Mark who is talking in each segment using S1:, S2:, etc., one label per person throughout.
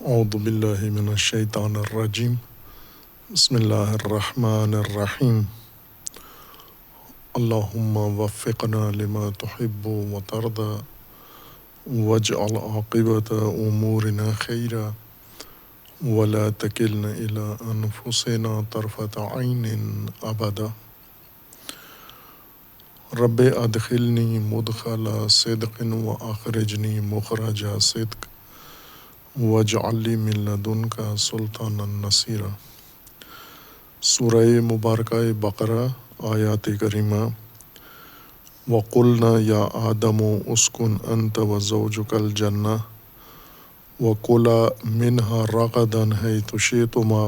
S1: اعوذ باللہ من الشیطان الرجیم بسم اللہ الرحمن الرحیم اللہم وفقنا لما تحب وترضى واجعل عاقبۃ امورنا خیرا ولا تکلنا الی انفسنا طرفۃ عین ابدا رب ادخلنی مدخل صدق واخرجنی مخرج صدق واجعل لی من لدنک سلطانا نصیرا۔ سورہ مبارکہ بقرہ آیات کریمہ۔ وقلنا یا آدم اسکن انت وزوجک الجنہ وکلا منہا رغدا حیث شئتما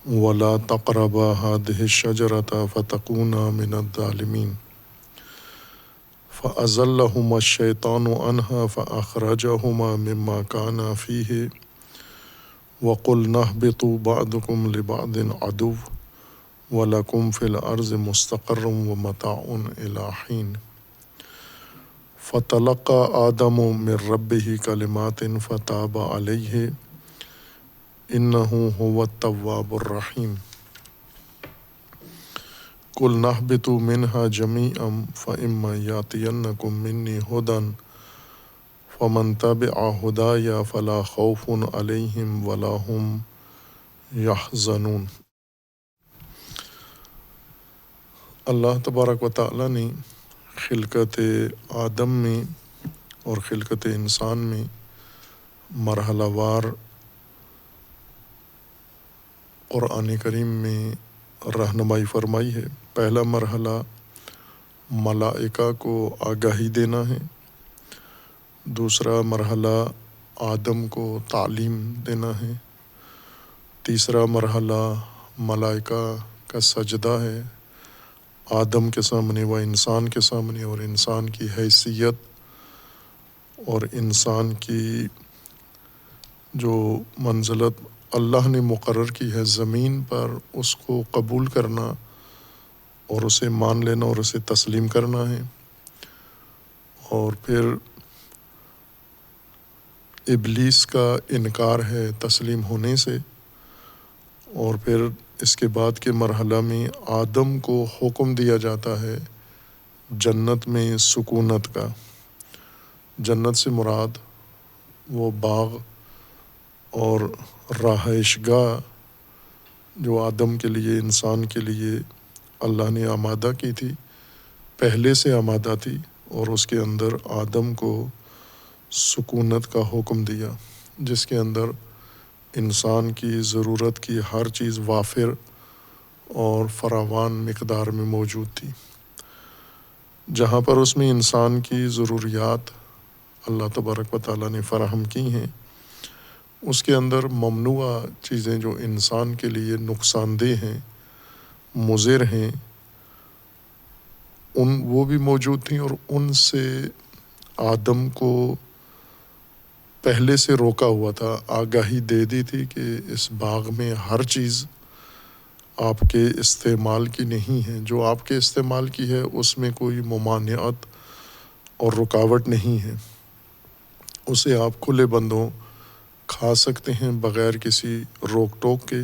S1: ولا تقربا هذه الشجرة فتکونا من الظالمین۔ فأزلهما الشیطان عنہا فأخرجہما مما کانا فیہ وقلنا اہبطوا بعضکم لبعض عدو وَلَكُمْ فِي الْأَرْضِ مُسْتَقَرٌّ وَمَتَاعٌ إِلَىٰ حِينٍ۔ فَتَلَقَّىٰ آدَمُ مِن رَّبِّهِ كَلِمَاتٍ فَتَابَ عَلَيْهِ إِنَّهُ هُوَ التَّوَّابُ الرَّحِيمُ۔ قُلْنَا اهْبِطُوا مِنْهَا جَمِيعًا فَإِمَّا يَأْتِيَنَّكُم مِّنِّي هُدًى فَمَن تَبِعَ هُدَايَ فَلَا خَوْفٌ عَلَيْهِمْ وَلَا هُمْ يَحْزَنُونَ۔ اللہ تبارک و تعالیٰ نے خلقت آدم میں اور خلقت انسان میں مرحلہ وار قرآن کریم میں رہنمائی فرمائی ہے۔ پہلا مرحلہ ملائکہ کو آگاہی دینا ہے، دوسرا مرحلہ آدم کو تعلیم دینا ہے، تیسرا مرحلہ ملائکہ کا سجدہ ہے آدم کے سامنے و انسان کے سامنے، اور انسان کی حیثیت اور انسان کی جو منزلت اللہ نے مقرر کی ہے زمین پر، اس کو قبول کرنا اور اسے مان لینا اور اسے تسلیم کرنا ہے۔ اور پھر ابلیس کا انکار ہے تسلیم ہونے سے، اور پھر اس کے بعد کے مرحلہ میں آدم کو حکم دیا جاتا ہے جنت میں سکونت کا۔ جنت سے مراد وہ باغ اور رہائش گاہ جو آدم کے لیے، انسان کے لیے اللہ نے آمادہ کی تھی، پہلے سے آمادہ تھی، اور اس کے اندر آدم کو سکونت کا حکم دیا، جس کے اندر انسان کی ضرورت کی ہر چیز وافر اور فراوان مقدار میں موجود تھی۔ جہاں پر اس میں انسان کی ضروریات اللہ تبارک و تعالیٰ نے فراہم کی ہیں، اس کے اندر ممنوع چیزیں جو انسان کے لیے نقصان دہ ہیں، مضر ہیں، وہ بھی موجود تھیں، اور ان سے آدم کو پہلے سے روکا ہوا تھا، آگاہی دے دی تھی کہ اس باغ میں ہر چیز آپ کے استعمال کی نہیں ہے، جو آپ کے استعمال کی ہے اس میں کوئی ممانعت اور رکاوٹ نہیں ہے، اسے آپ کھلے بندوں کھا سکتے ہیں بغیر کسی روک ٹوک کے،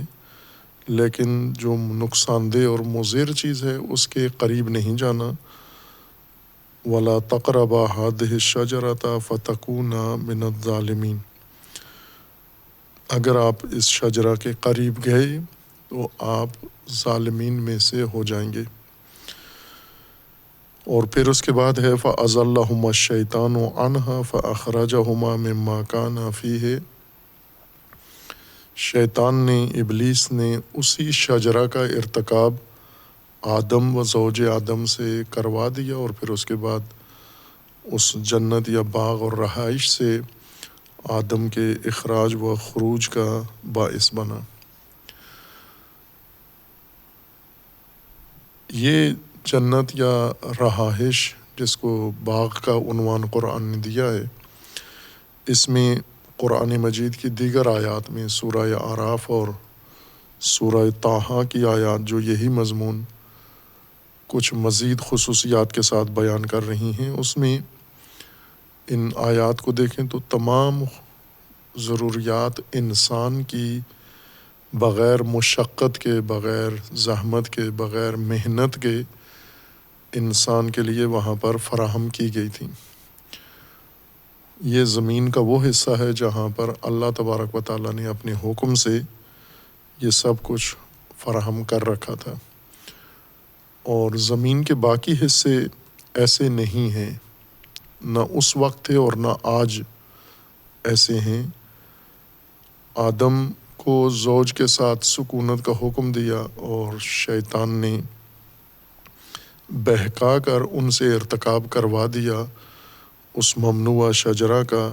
S1: لیکن جو نقصان دہ اور مضر چیز ہے اس کے قریب نہیں جانا۔ وَلَا تَقْرَبَا هَٰذِهِ الشَّجَرَةَ فَتَكُونَا مِنَ الظَّالِمِينَ۔ اگر آپ اس شجرہ کے قریب گئے تو آپ ظالمین میں سے ہو جائیں گے۔ اور پھر اس کے بعد ہے فَأَزَلَّهُمَا الشَّيْطَانُ عَنْهَا فَأَخْرَجَهُمَا مِمَّا كَانَا فِيهِ۔ شیطان نے، ابلیس نے اسی شجرہ کا ارتکاب آدم و زوج آدم سے کروا دیا، اور پھر اس کے بعد اس جنت یا باغ اور رہائش سے آدم کے اخراج و خروج کا باعث بنا۔ یہ جنت یا رہائش جس کو باغ کا عنوان قرآن نے دیا ہے، اس میں قرآن مجید کی دیگر آیات میں سورہ اعراف اور سورہ طٰہٰ کی آیات جو یہی مضمون کچھ مزید خصوصیات کے ساتھ بیان کر رہی ہیں، اس میں ان آیات کو دیکھیں تو تمام ضروریات انسان کی بغیر مشقت کے، بغیر زحمت کے، بغیر محنت کے انسان کے لیے وہاں پر فراہم کی گئی تھیں۔ یہ زمین کا وہ حصہ ہے جہاں پر اللہ تبارک و تعالیٰ نے اپنے حکم سے یہ سب کچھ فراہم کر رکھا تھا، اور زمین کے باقی حصے ایسے نہیں ہیں، نہ اس وقت تھے اور نہ آج ایسے ہیں۔ آدم کو زوج کے ساتھ سکونت کا حکم دیا اور شیطان نے بہکا کر ان سے ارتکاب کروا دیا اس ممنوع شجرہ کا۔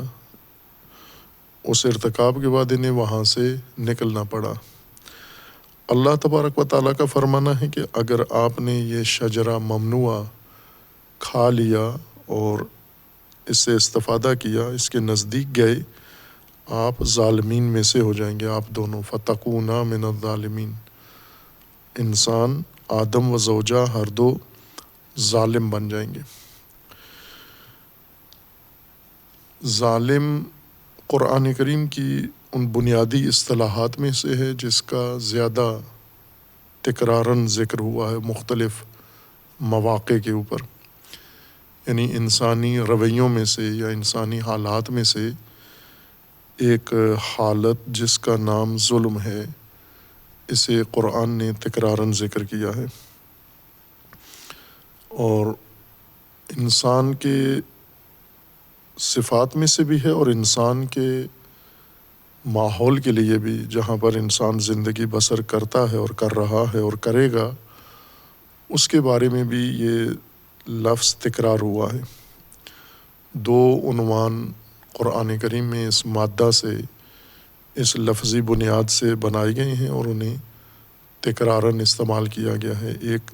S1: اس ارتکاب کے بعد انہیں وہاں سے نکلنا پڑا۔ اللہ تبارک و تعالیٰ کا فرمانا ہے کہ اگر آپ نے یہ شجرہ ممنوع کھا لیا اور اس سے استفادہ کیا، اس کے نزدیک گئے، آپ ظالمین میں سے ہو جائیں گے، آپ دونوں فتکونا من الظالمین۔ انسان آدم و زوجہ ہر دو ظالم بن جائیں گے۔ ظالم قرآن کریم کی ان بنیادی اصطلاحات میں سے ہے جس کا زیادہ تکراراً ذکر ہوا ہے مختلف مواقع کے اوپر، یعنی انسانی رویوں میں سے یا انسانی حالات میں سے ایک حالت جس کا نام ظلم ہے، اسے قرآن نے تکراراً ذکر کیا ہے، اور انسان کے صفات میں سے بھی ہے اور انسان کے ماحول کے لیے بھی، جہاں پر انسان زندگی بسر کرتا ہے اور کر رہا ہے اور کرے گا، اس کے بارے میں بھی یہ لفظ تکرار ہوا ہے۔ دو عنوان قرآن کریم میں اس مادہ سے، اس لفظی بنیاد سے بنائے گئے ہیں اور انہیں تکراراً استعمال کیا گیا ہے، ایک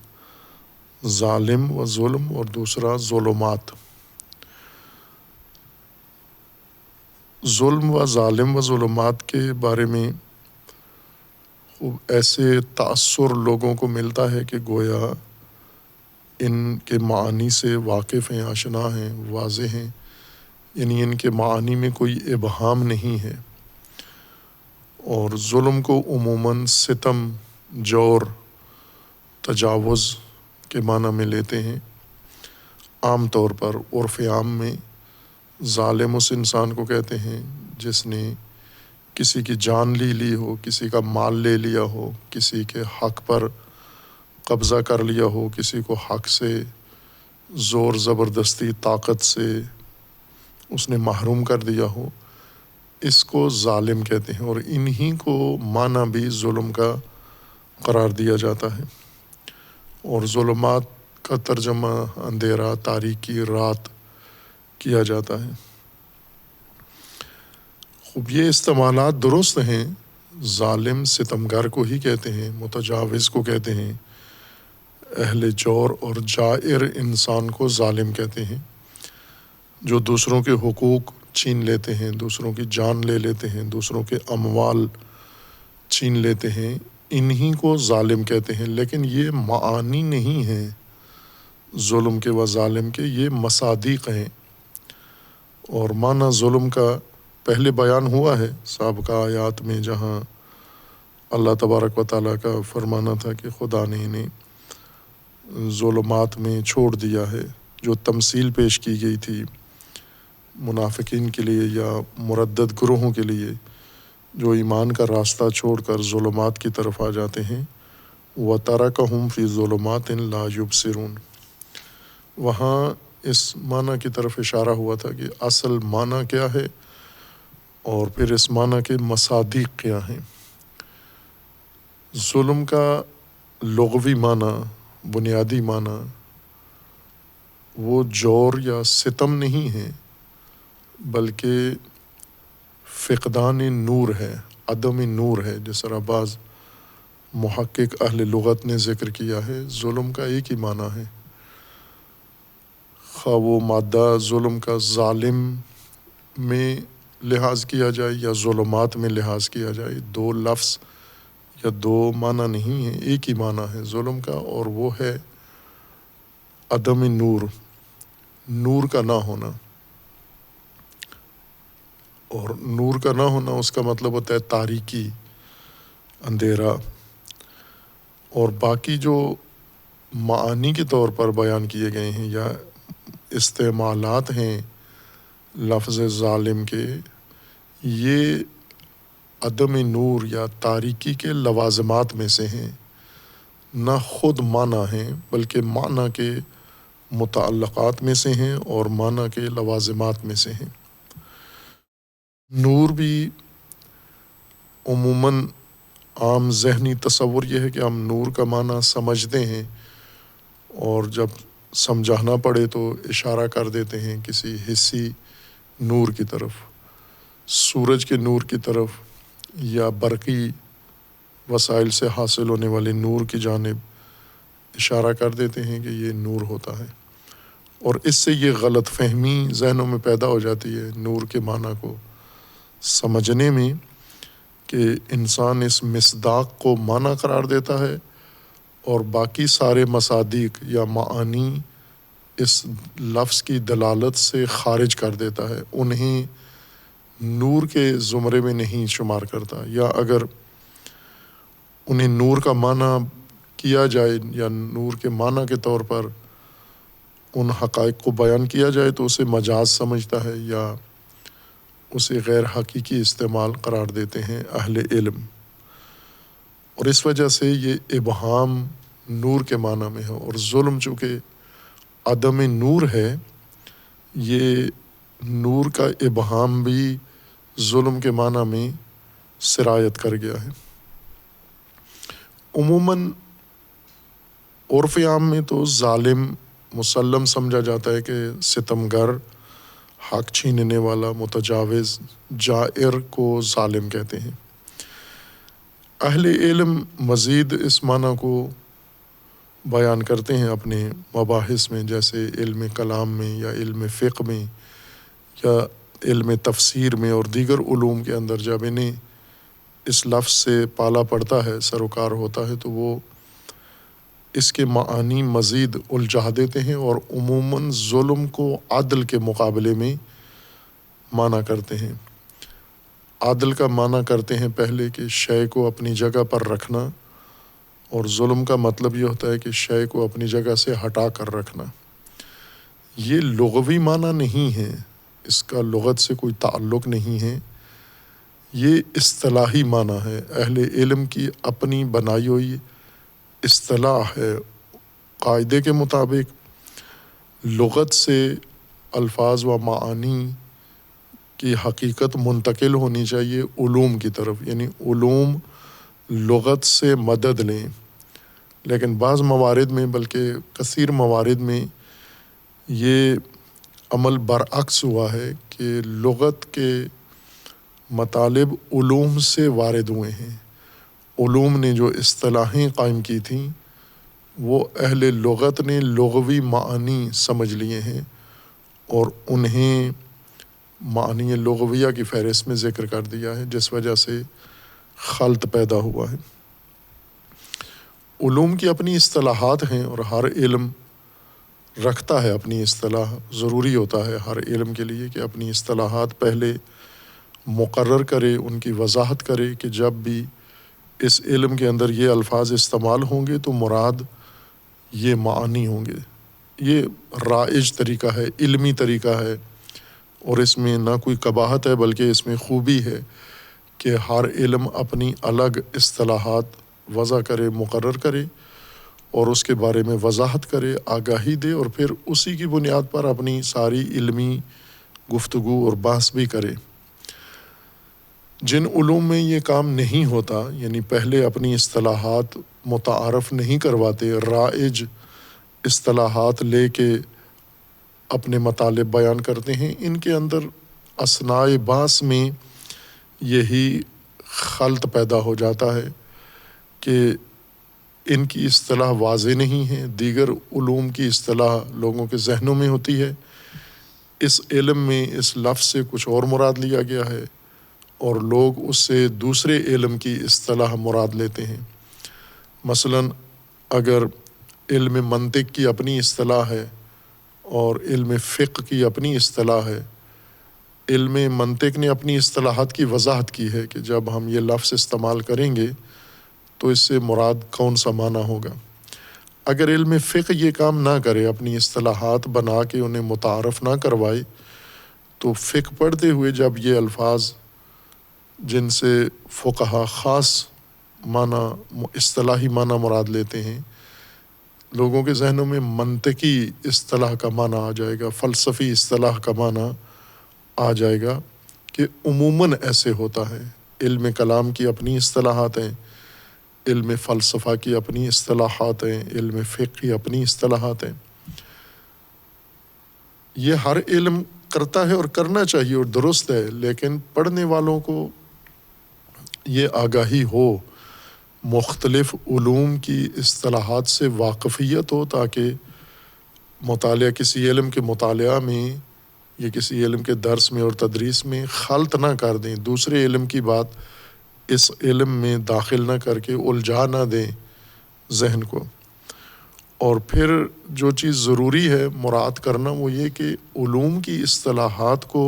S1: ظالم و ظلم اور دوسرا ظلمات۔ ظلم و ظالم و ظلمات کے بارے میں خوب ایسے تأثر لوگوں کو ملتا ہے کہ گویا ان کے معانی سے واقف ہیں، آشنا ہیں، واضح ہیں، یعنی ان کے معانی میں کوئی ابہام نہیں ہے، اور ظلم کو عموماً ستم، جور، تجاوز کے معنی میں لیتے ہیں۔ عام طور پر عرف عام میں ظالم اس انسان کو کہتے ہیں جس نے کسی کی جان لی ہو، کسی کا مال لے لیا ہو، کسی کے حق پر قبضہ کر لیا ہو، کسی کو حق سے زور زبردستی طاقت سے اس نے محروم کر دیا ہو، اس کو ظالم کہتے ہیں، اور انہی کو معنی بھی ظلم کا قرار دیا جاتا ہے، اور ظلمات کا ترجمہ اندھیرا، تاریکی، رات کیا جاتا ہے۔ خوب یہ استعمالات درست ہیں، ظالم ستمگر کو ہی کہتے ہیں، متجاوز کو کہتے ہیں، اہل جور اور جائر انسان کو ظالم کہتے ہیں، جو دوسروں کے حقوق چھین لیتے ہیں، دوسروں کی جان لے لیتے ہیں، دوسروں کے اموال چھین لیتے ہیں، انہی کو ظالم کہتے ہیں۔ لیکن یہ معانی نہیں ہیں ظلم کے و ظالم کے، یہ مصادیق ہیں، اور معنی ظلم کا پہلے بیان ہوا ہے سابقہ آیات میں، جہاں اللہ تبارک و تعالیٰ کا فرمانا تھا کہ خدا نے انہیں ظلمات میں چھوڑ دیا ہے۔ جو تمثیل پیش کی گئی تھی منافقین کے لیے یا مردد گروہوں کے لیے جو ایمان کا راستہ چھوڑ کر ظلمات کی طرف آ جاتے ہیں، وَتَرَكَهُمْ فِي ظُلُمَاتٍ لَا يُبْصِرُونَ، وہاں اس معنی کی طرف اشارہ ہوا تھا کہ اصل معنی کیا ہے اور پھر اس معنی کے مصادیق کیا ہیں۔ ظلم کا لغوی معنی، بنیادی معنی وہ جور یا ستم نہیں ہے، بلکہ فقدان نور ہے، عدم نور ہے، جس طرح بعض محقق اہل لغت نے ذکر کیا ہے۔ ظلم کا ایک ہی معنی ہے، خواہ وہ مادہ ظلم کا ظالم میں لحاظ کیا جائے یا ظلمات میں لحاظ کیا جائے، دو لفظ یا دو معنی نہیں ہیں، ایک ہی معنی ہے ظلم کا، اور وہ ہے عدم نور، نور کا نہ ہونا۔ اور نور کا نہ ہونا اس کا مطلب ہوتا ہے تاریکی، اندھیرا۔ اور باقی جو معانی کے طور پر بیان کیے گئے ہیں یا استعمالات ہیں لفظ ظالم کے، یہ عدم نور یا تاریکی کے لوازمات میں سے ہیں، نہ خود معنی ہیں بلکہ معنی کے متعلقات میں سے ہیں اور معنی کے لوازمات میں سے ہیں۔ نور بھی عموماً عام ذہنی تصور یہ ہے کہ ہم نور کا معنی سمجھتے ہیں اور جب سمجھانا پڑے تو اشارہ کر دیتے ہیں کسی حسی نور کی طرف، سورج کے نور کی طرف یا برقی وسائل سے حاصل ہونے والے نور کی جانب اشارہ کر دیتے ہیں کہ یہ نور ہوتا ہے، اور اس سے یہ غلط فہمی ذہنوں میں پیدا ہو جاتی ہے نور کے معنی کو سمجھنے میں کہ انسان اس مصداق کو معنی قرار دیتا ہے اور باقی سارے مصادیق یا معانی اس لفظ کی دلالت سے خارج کر دیتا ہے، انہیں نور کے زمرے میں نہیں شمار کرتا، یا اگر انہیں نور کا معنی کیا جائے یا نور کے معنی کے طور پر ان حقائق کو بیان کیا جائے تو اسے مجاز سمجھتا ہے یا اسے غیر حقیقی استعمال قرار دیتے ہیں اہل علم، اور اس وجہ سے یہ ابہام نور کے معنی میں ہے۔ اور ظلم چونکہ عدم نور ہے، یہ نور کا ابہام بھی ظلم کے معنی میں سرایت کر گیا ہے۔ عموماً عرف عام میں تو ظالم مسلم سمجھا جاتا ہے کہ ستمگر، حق چھیننے والا، متجاوز، جائر کو ظالم کہتے ہیں۔ اہل علم مزید اس معنی کو بیان کرتے ہیں اپنے مباحث میں، جیسے علم کلام میں یا علم فقہ میں یا علم تفسیر میں اور دیگر علوم کے اندر جب انہیں اس لفظ سے پالا پڑتا ہے، سروکار ہوتا ہے، تو وہ اس کے معانی مزید الجھا دیتے ہیں اور عموماً ظلم کو عدل کے مقابلے میں معنی کرتے ہیں۔ عدل کا معنی کرتے ہیں پہلے کہ شے کو اپنی جگہ پر رکھنا، اور ظلم کا مطلب یہ ہوتا ہے کہ شے کو اپنی جگہ سے ہٹا کر رکھنا۔ یہ لغوی معنی نہیں ہے، اس کا لغت سے کوئی تعلق نہیں ہے، یہ اصطلاحی معنی ہے، اہل علم کی اپنی بنائی ہوئی اصطلاح ہے۔ قاعدے کے مطابق لغت سے الفاظ و معانی کی حقیقت منتقل ہونی چاہیے علوم کی طرف، یعنی علوم لغت سے مدد لیں، لیکن بعض موارد میں بلکہ کثیر موارد میں یہ عمل برعکس ہوا ہے کہ لغت کے مطالب علوم سے وارد ہوئے ہیں۔ علوم نے جو اصطلاحیں قائم کی تھیں وہ اہل لغت نے لغوی معانی سمجھ لیے ہیں اور انہیں معانی لغویہ کی فہرست میں ذکر کر دیا ہے، جس وجہ سے خلط پیدا ہوا ہے۔ علوم کی اپنی اصطلاحات ہیں اور ہر علم رکھتا ہے اپنی اصطلاح، ضروری ہوتا ہے ہر علم کے لیے کہ اپنی اصطلاحات پہلے مقرر کرے، ان کی وضاحت کرے کہ جب بھی اس علم کے اندر یہ الفاظ استعمال ہوں گے تو مراد یہ معانی ہوں گے۔ یہ رائج طریقہ ہے، علمی طریقہ ہے، اور اس میں نہ کوئی قباحت ہے بلکہ اس میں خوبی ہے کہ ہر علم اپنی الگ اصطلاحات وضع کرے، مقرر کرے اور اس کے بارے میں وضاحت کرے، آگاہی دے، اور پھر اسی کی بنیاد پر اپنی ساری علمی گفتگو اور بحث بھی کرے۔ جن علوم میں یہ کام نہیں ہوتا، یعنی پہلے اپنی اصطلاحات متعارف نہیں کرواتے، رائج اصطلاحات لے کے اپنے مطالب بیان کرتے ہیں، ان کے اندر اثناء بحث میں یہی خلط پیدا ہو جاتا ہے کہ ان کی اصطلاح واضح نہیں ہے، دیگر علوم کی اصطلاح لوگوں کے ذہنوں میں ہوتی ہے، اس علم میں اس لفظ سے کچھ اور مراد لیا گیا ہے اور لوگ اس سے دوسرے علم کی اصطلاح مراد لیتے ہیں۔ مثلاً اگر علم منطق کی اپنی اصطلاح ہے اور علم فقہ کی اپنی اصطلاح ہے، علم منطق نے اپنی اصطلاحات کی وضاحت کی ہے کہ جب ہم یہ لفظ استعمال کریں گے تو اس سے مراد کون سا معنی ہوگا۔ اگر علم فقہ یہ کام نہ کرے، اپنی اصطلاحات بنا کے انہیں متعارف نہ کروائے، تو فقہ پڑھتے ہوئے جب یہ الفاظ جن سے فقہا خاص معنی، اصطلاحی معنی مراد لیتے ہیں، لوگوں کے ذہنوں میں منطقی اصطلاح کا معنی آ جائے گا، فلسفی اصطلاح کا معنی آ جائے گا کہ عموماً ایسے ہوتا ہے۔ علم کلام کی اپنی اصطلاحات ہیں، علم فلسفہ کی اپنی اصطلاحات ہیں، علم فقہ کی اپنی اصطلاحات ہیں۔ یہ ہر علم کرتا ہے اور کرنا چاہیے اور درست ہے، لیکن پڑھنے والوں کو یہ آگاہی ہو، مختلف علوم کی اصطلاحات سے واقفیت ہو، تاکہ مطالعہ، کسی علم کے مطالعہ میں یا کسی علم کے درس میں اور تدریس میں خلط نہ کر دیں، دوسرے علم کی بات اس علم میں داخل نہ کر کے الجھا نہ دیں ذہن کو۔ اور پھر جو چیز ضروری ہے مراد کرنا وہ یہ کہ علوم کی اصطلاحات کو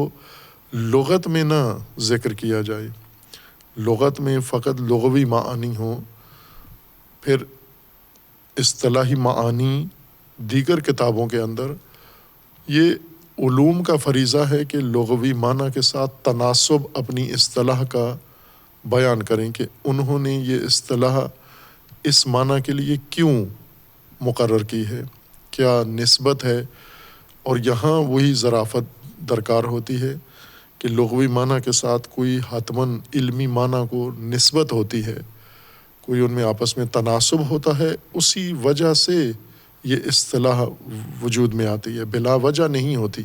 S1: لغت میں نہ ذکر کیا جائے، لغت میں فقط لغوی معانی ہوں، پھر اصطلاحی معانی دیگر کتابوں کے اندر۔ یہ علوم کا فریضہ ہے کہ لغوی معنی کے ساتھ تناسب اپنی اصطلاح کا بیان کریں کہ انہوں نے یہ اصطلاح اس معنی کے لیے کیوں مقرر کی ہے، کیا نسبت ہے۔ اور یہاں وہی ظرافت درکار ہوتی ہے کہ لغوی معنی کے ساتھ کوئی حتماً علمی معنی کو نسبت ہوتی ہے، کوئی ان میں آپس میں تناسب ہوتا ہے، اسی وجہ سے یہ اصطلاح وجود میں آتی ہے، بلا وجہ نہیں ہوتی۔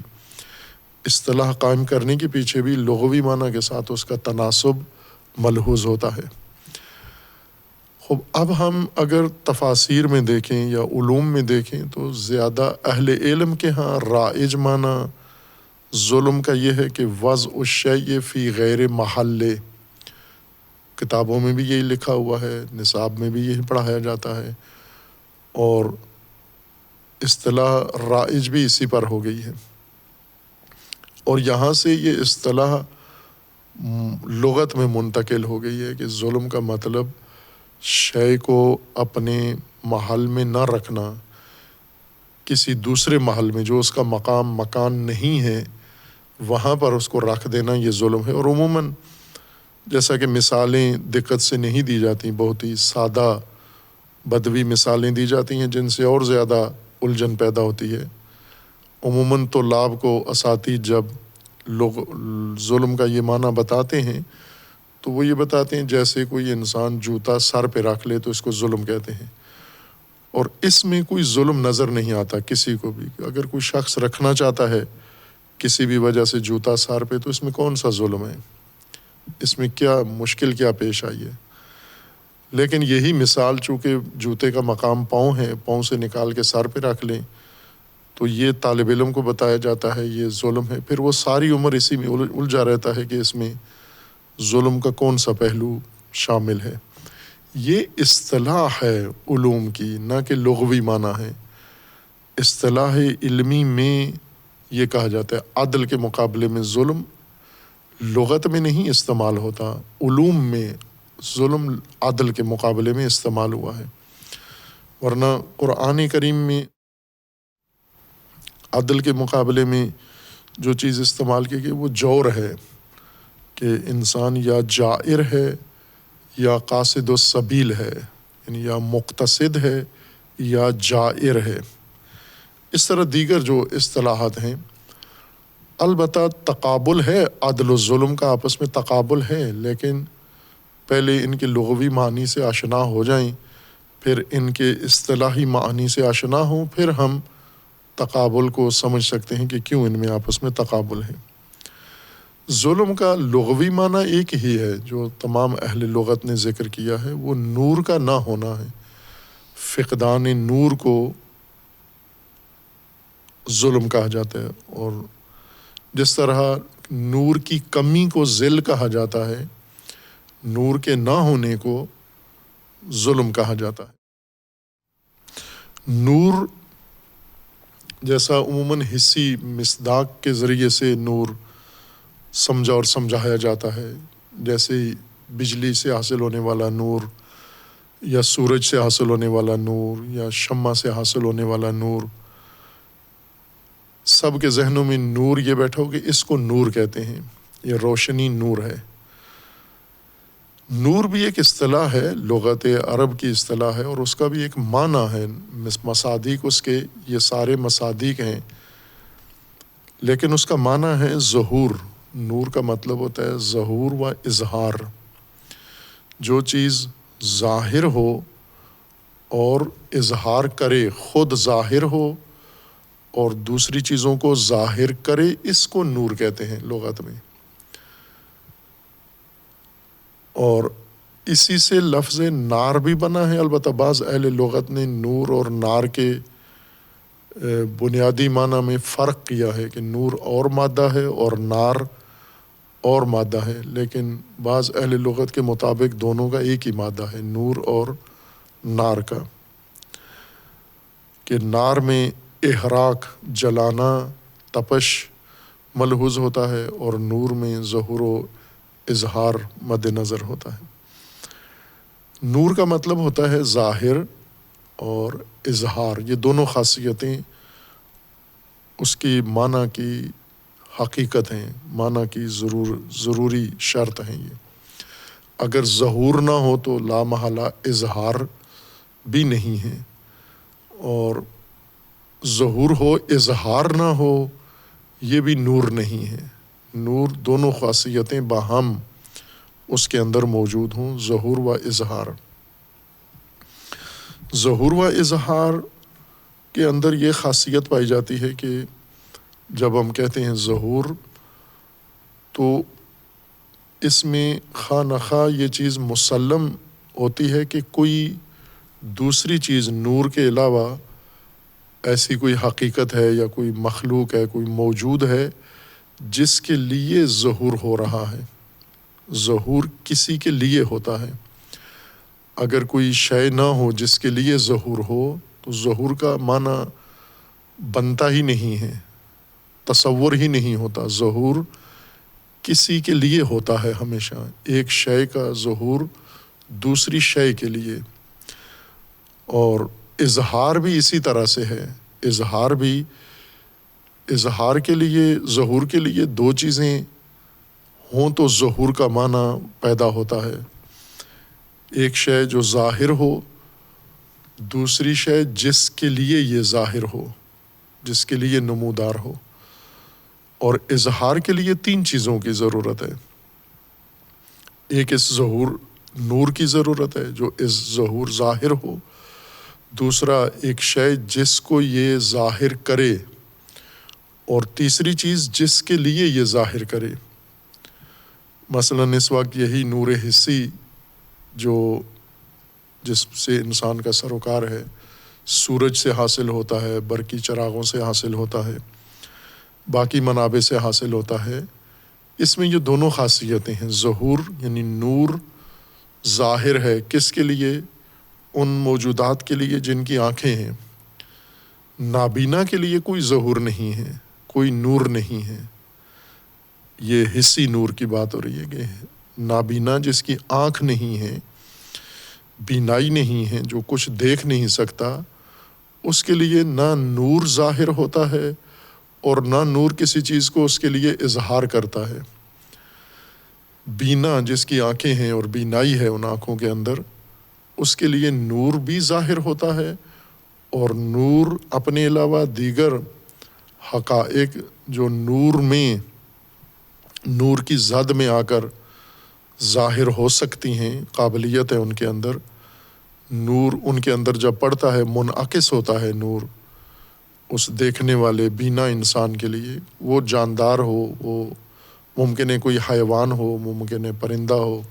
S1: اصطلاح قائم کرنے کے پیچھے بھی لغوی معنی کے ساتھ اس کا تناسب ملحوظ ہوتا ہے۔ خب اب ہم اگر تفاسیر میں دیکھیں یا علوم میں دیکھیں تو زیادہ اہل علم کے ہاں رائج معنی ظلم کا یہ ہے کہ وضع الشیء فی غیر محل۔ کتابوں میں بھی یہی لکھا ہوا ہے، نصاب میں بھی یہی پڑھایا جاتا ہے، اور اصطلاح رائج بھی اسی پر ہو گئی ہے۔ اور یہاں سے یہ اصطلاح لغت میں منتقل ہو گئی ہے کہ ظلم کا مطلب شے کو اپنے محل میں نہ رکھنا، کسی دوسرے محل میں جو اس کا مکان نہیں ہے وہاں پر اس کو رکھ دینا، یہ ظلم ہے۔ اور عموماً جیسا کہ مثالیں دقت سے نہیں دی جاتی، بہت ہی سادہ بدوی مثالیں دی جاتی ہیں جن سے اور زیادہ الجھن پیدا ہوتی ہے۔ عموماً طلاب کو اساتذہ جب لوگ ظلم کا یہ معنی بتاتے ہیں تو وہ یہ بتاتے ہیں جیسے کوئی انسان جوتا سر پہ رکھ لے تو اس کو ظلم کہتے ہیں، اور اس میں کوئی ظلم نظر نہیں آتا کسی کو بھی۔ اگر کوئی شخص رکھنا چاہتا ہے کسی بھی وجہ سے جوتا سر پہ تو اس میں کون سا ظلم ہے، اس میں کیا مشکل کیا پیش آئی ہے۔ لیکن یہی مثال چونکہ جوتے کا مقام پاؤں ہے، پاؤں سے نکال کے سر پہ رکھ لیں تو یہ طالب علم کو بتایا جاتا ہے یہ ظلم ہے، پھر وہ ساری عمر اسی میں الجھا رہتا ہے کہ اس میں ظلم کا کون سا پہلو شامل ہے۔ یہ اصطلاح ہے علوم کی، نہ کہ لغوی معنی ہے۔ اصطلاح علمی میں یہ کہا جاتا ہے عدل کے مقابلے میں ظلم لغت میں نہیں استعمال ہوتا، علوم میں ظلم عدل کے مقابلے میں استعمال ہوا ہے۔ ورنہ قرآن کریم میں عدل کے مقابلے میں جو چیز استعمال کی گئی وہ جور ہے، کہ انسان یا جائر ہے یا قاصد السبیل ہے، یعنی یا مقتصد ہے یا جائر ہے۔ اس طرح دیگر جو اصطلاحات ہیں، البتہ تقابل ہے، عدل و ظلم کا آپس میں تقابل ہے، لیکن پہلے ان کے لغوی معنی سے آشنا ہو جائیں، پھر ان کے اصطلاحی معنی سے آشنا ہوں، پھر ہم تقابل کو سمجھ سکتے ہیں کہ کیوں ان میں آپس میں تقابل ہے۔ ظلم کا لغوی معنی ایک ہی ہے جو تمام اہل لغت نے ذکر کیا ہے، وہ نور کا نہ ہونا ہے۔ فقدان نور کو ظلم کہا جاتا ہے، اور جس طرح نور کی کمی کو ذل کہا جاتا ہے، نور کے نہ ہونے کو ظلم کہا جاتا ہے۔ نور جیسا عموماً حسی مصداق کے ذریعے سے نور سمجھا اور سمجھایا جاتا ہے، جیسے بجلی سے حاصل ہونے والا نور، یا سورج سے حاصل ہونے والا نور، یا شمع سے حاصل ہونے والا نور۔ سب کے ذہنوں میں نور یہ بیٹھا ہو کہ اس کو نور کہتے ہیں، یہ روشنی نور ہے۔ نور بھی ایک اصطلاح ہے، لغت عرب کی اصطلاح ہے، اور اس کا بھی ایک معنی ہے۔ مصادیق اس کے یہ سارے مصادیق ہیں، لیکن اس کا معنی ہے ظہور۔ نور کا مطلب ہوتا ہے ظہور و اظہار، جو چیز ظاہر ہو اور اظہار کرے، خود ظاہر ہو اور دوسری چیزوں کو ظاہر کرے، اس کو نور کہتے ہیں لغت میں۔ اور اسی سے لفظ نار بھی بنا ہے۔ البتہ بعض اہل لغت نے نور اور نار کے بنیادی معنی میں فرق کیا ہے کہ نور اور مادہ ہے اور نار اور مادہ ہے، لیکن بعض اہل لغت کے مطابق دونوں کا ایک ہی مادہ ہے، نور اور نار کا، کہ نار میں احراق، جلانا، تپش ملحوظ ہوتا ہے، اور نور میں ظہور و اظہار مد نظر ہوتا ہے۔ نور کا مطلب ہوتا ہے ظاہر اور اظہار، یہ دونوں خاصیتیں اس کی معنی کی حقیقت ہیں، معنی کی ضروری شرط ہیں۔ یہ اگر ظہور نہ ہو تو لا محالہ اظہار بھی نہیں ہے، اور ظہور ہو اظہار نہ ہو یہ بھی نور نہیں ہے۔ نور دونوں خاصیتیں باہم اس کے اندر موجود ہوں، ظہور و اظہار۔ ظہور و اظہار کے اندر یہ خاصیت پائی جاتی ہے کہ جب ہم کہتے ہیں ظہور تو اس میں خواہ نخواہ یہ چیز مسلم ہوتی ہے کہ کوئی دوسری چیز نور کے علاوہ ایسی کوئی حقیقت ہے یا کوئی مخلوق ہے، کوئی موجود ہے جس کے لیے ظہور ہو رہا ہے۔ ظہور کسی کے لیے ہوتا ہے۔ اگر کوئی شے نہ ہو جس کے لیے ظہور ہو تو ظہور کا معنی بنتا ہی نہیں ہے، تصور ہی نہیں ہوتا۔ ظہور کسی کے لیے ہوتا ہے ہمیشہ، ایک شے کا ظہور دوسری شے کے لیے۔ اور اظہار بھی اسی طرح سے ہے۔ اظہار کے لیے، ظہور کے لیے دو چیزیں ہوں تو ظہور کا معنی پیدا ہوتا ہے۔ ایک شے جو ظاہر ہو، دوسری شے جس کے لیے یہ ظاہر ہو، جس کے لیے نمودار ہو۔ اور اظہار کے لیے تین چیزوں کی ضرورت ہے۔ ایک اس ظہور نور کی ضرورت ہے جو اس ظہور ظاہر ہو، دوسرا ایک شے جس کو یہ ظاہر کرے، اور تیسری چیز جس کے لیے یہ ظاہر کرے۔ مثلاً اس وقت یہی نور حسی جو جس سے انسان کا سروکار ہے، سورج سے حاصل ہوتا ہے، برقی چراغوں سے حاصل ہوتا ہے، باقی منابع سے حاصل ہوتا ہے۔ اس میں یہ دونوں خاصیتیں ہیں۔ ظہور یعنی نور ظاہر ہے، کس کے لیے؟ ان موجودات کے لیے جن کی آنکھیں ہیں۔ نابینا کے لیے کوئی ظہور نہیں ہے، کوئی نور نہیں ہے۔ یہ حسی نور کی بات ہو رہی ہے کہ نابینا جس کی آنکھ نہیں ہے، بینائی نہیں ہے، جو کچھ دیکھ نہیں سکتا، اس کے لیے نہ نور ظاہر ہوتا ہے اور نہ نور کسی چیز کو اس کے لیے اظہار کرتا ہے۔ بینا جس کی آنکھیں ہیں اور بینائی ہے ان آنکھوں کے اندر، اس کے لیے نور بھی ظاہر ہوتا ہے، اور نور اپنے علاوہ دیگر حقائق جو نور کی زد میں آ کر ظاہر ہو سکتی ہیں، قابلیت ہے ان کے اندر۔ نور ان کے اندر جب پڑتا ہے منعکس ہوتا ہے نور اس دیکھنے والے بینا انسان کے لیے، وہ جاندار ہو، وہ ممکن ہے کوئی حیوان ہو، ممکن ہے پرندہ ہو،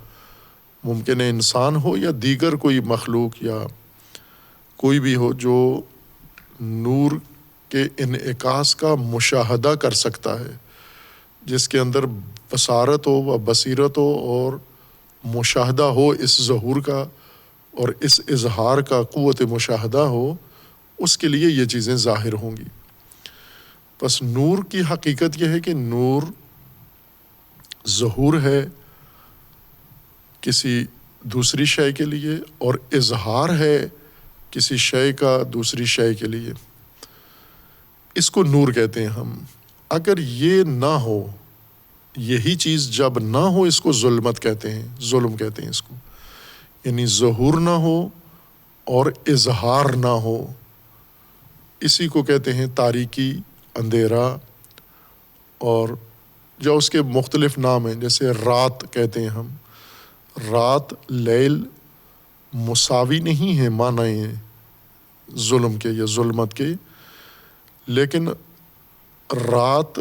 S1: ممکن ہے انسان ہو، یا دیگر کوئی مخلوق یا کوئی بھی ہو جو نور کے انعکاس کا مشاہدہ کر سکتا ہے، جس کے اندر بصارت ہو و بصیرت ہو اور مشاہدہ ہو اس ظہور کا اور اس اظہار کا، قوت مشاہدہ ہو، اس کے لیے یہ چیزیں ظاہر ہوں گی۔ بس نور کی حقیقت یہ ہے کہ نور ظہور ہے کسی دوسری شے کے لیے اور اظہار ہے کسی شے کا دوسری شے کے لیے، اس کو نور کہتے ہیں ہم۔ اگر یہ نہ ہو، یہی چیز جب نہ ہو، اس کو ظلمت کہتے ہیں، ظلم کہتے ہیں اس کو، یعنی ظہور نہ ہو اور اظہار نہ ہو، اسی کو کہتے ہیں تاریکی، اندھیرا، اور جو اس کے مختلف نام ہیں، جیسے رات کہتے ہیں ہم۔ رات، لیل مساوی نہیں ہے معنی ظلم کے یا ظلمت کے، لیکن رات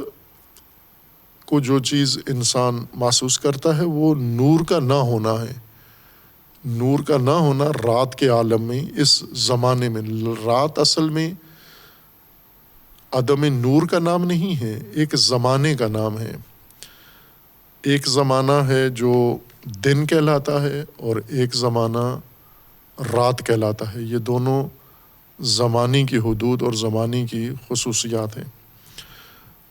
S1: کو جو چیز انسان محسوس کرتا ہے وہ نور کا نہ ہونا ہے۔ نور کا نہ ہونا رات کے عالم میں، اس زمانے میں۔ رات اصل میں عدم نور کا نام نہیں ہے، ایک زمانے کا نام ہے۔ ایک زمانہ ہے جو دن کہلاتا ہے اور ایک زمانہ رات کہلاتا ہے۔ یہ دونوں زمانے کی حدود اور زمانے کی خصوصیات ہیں۔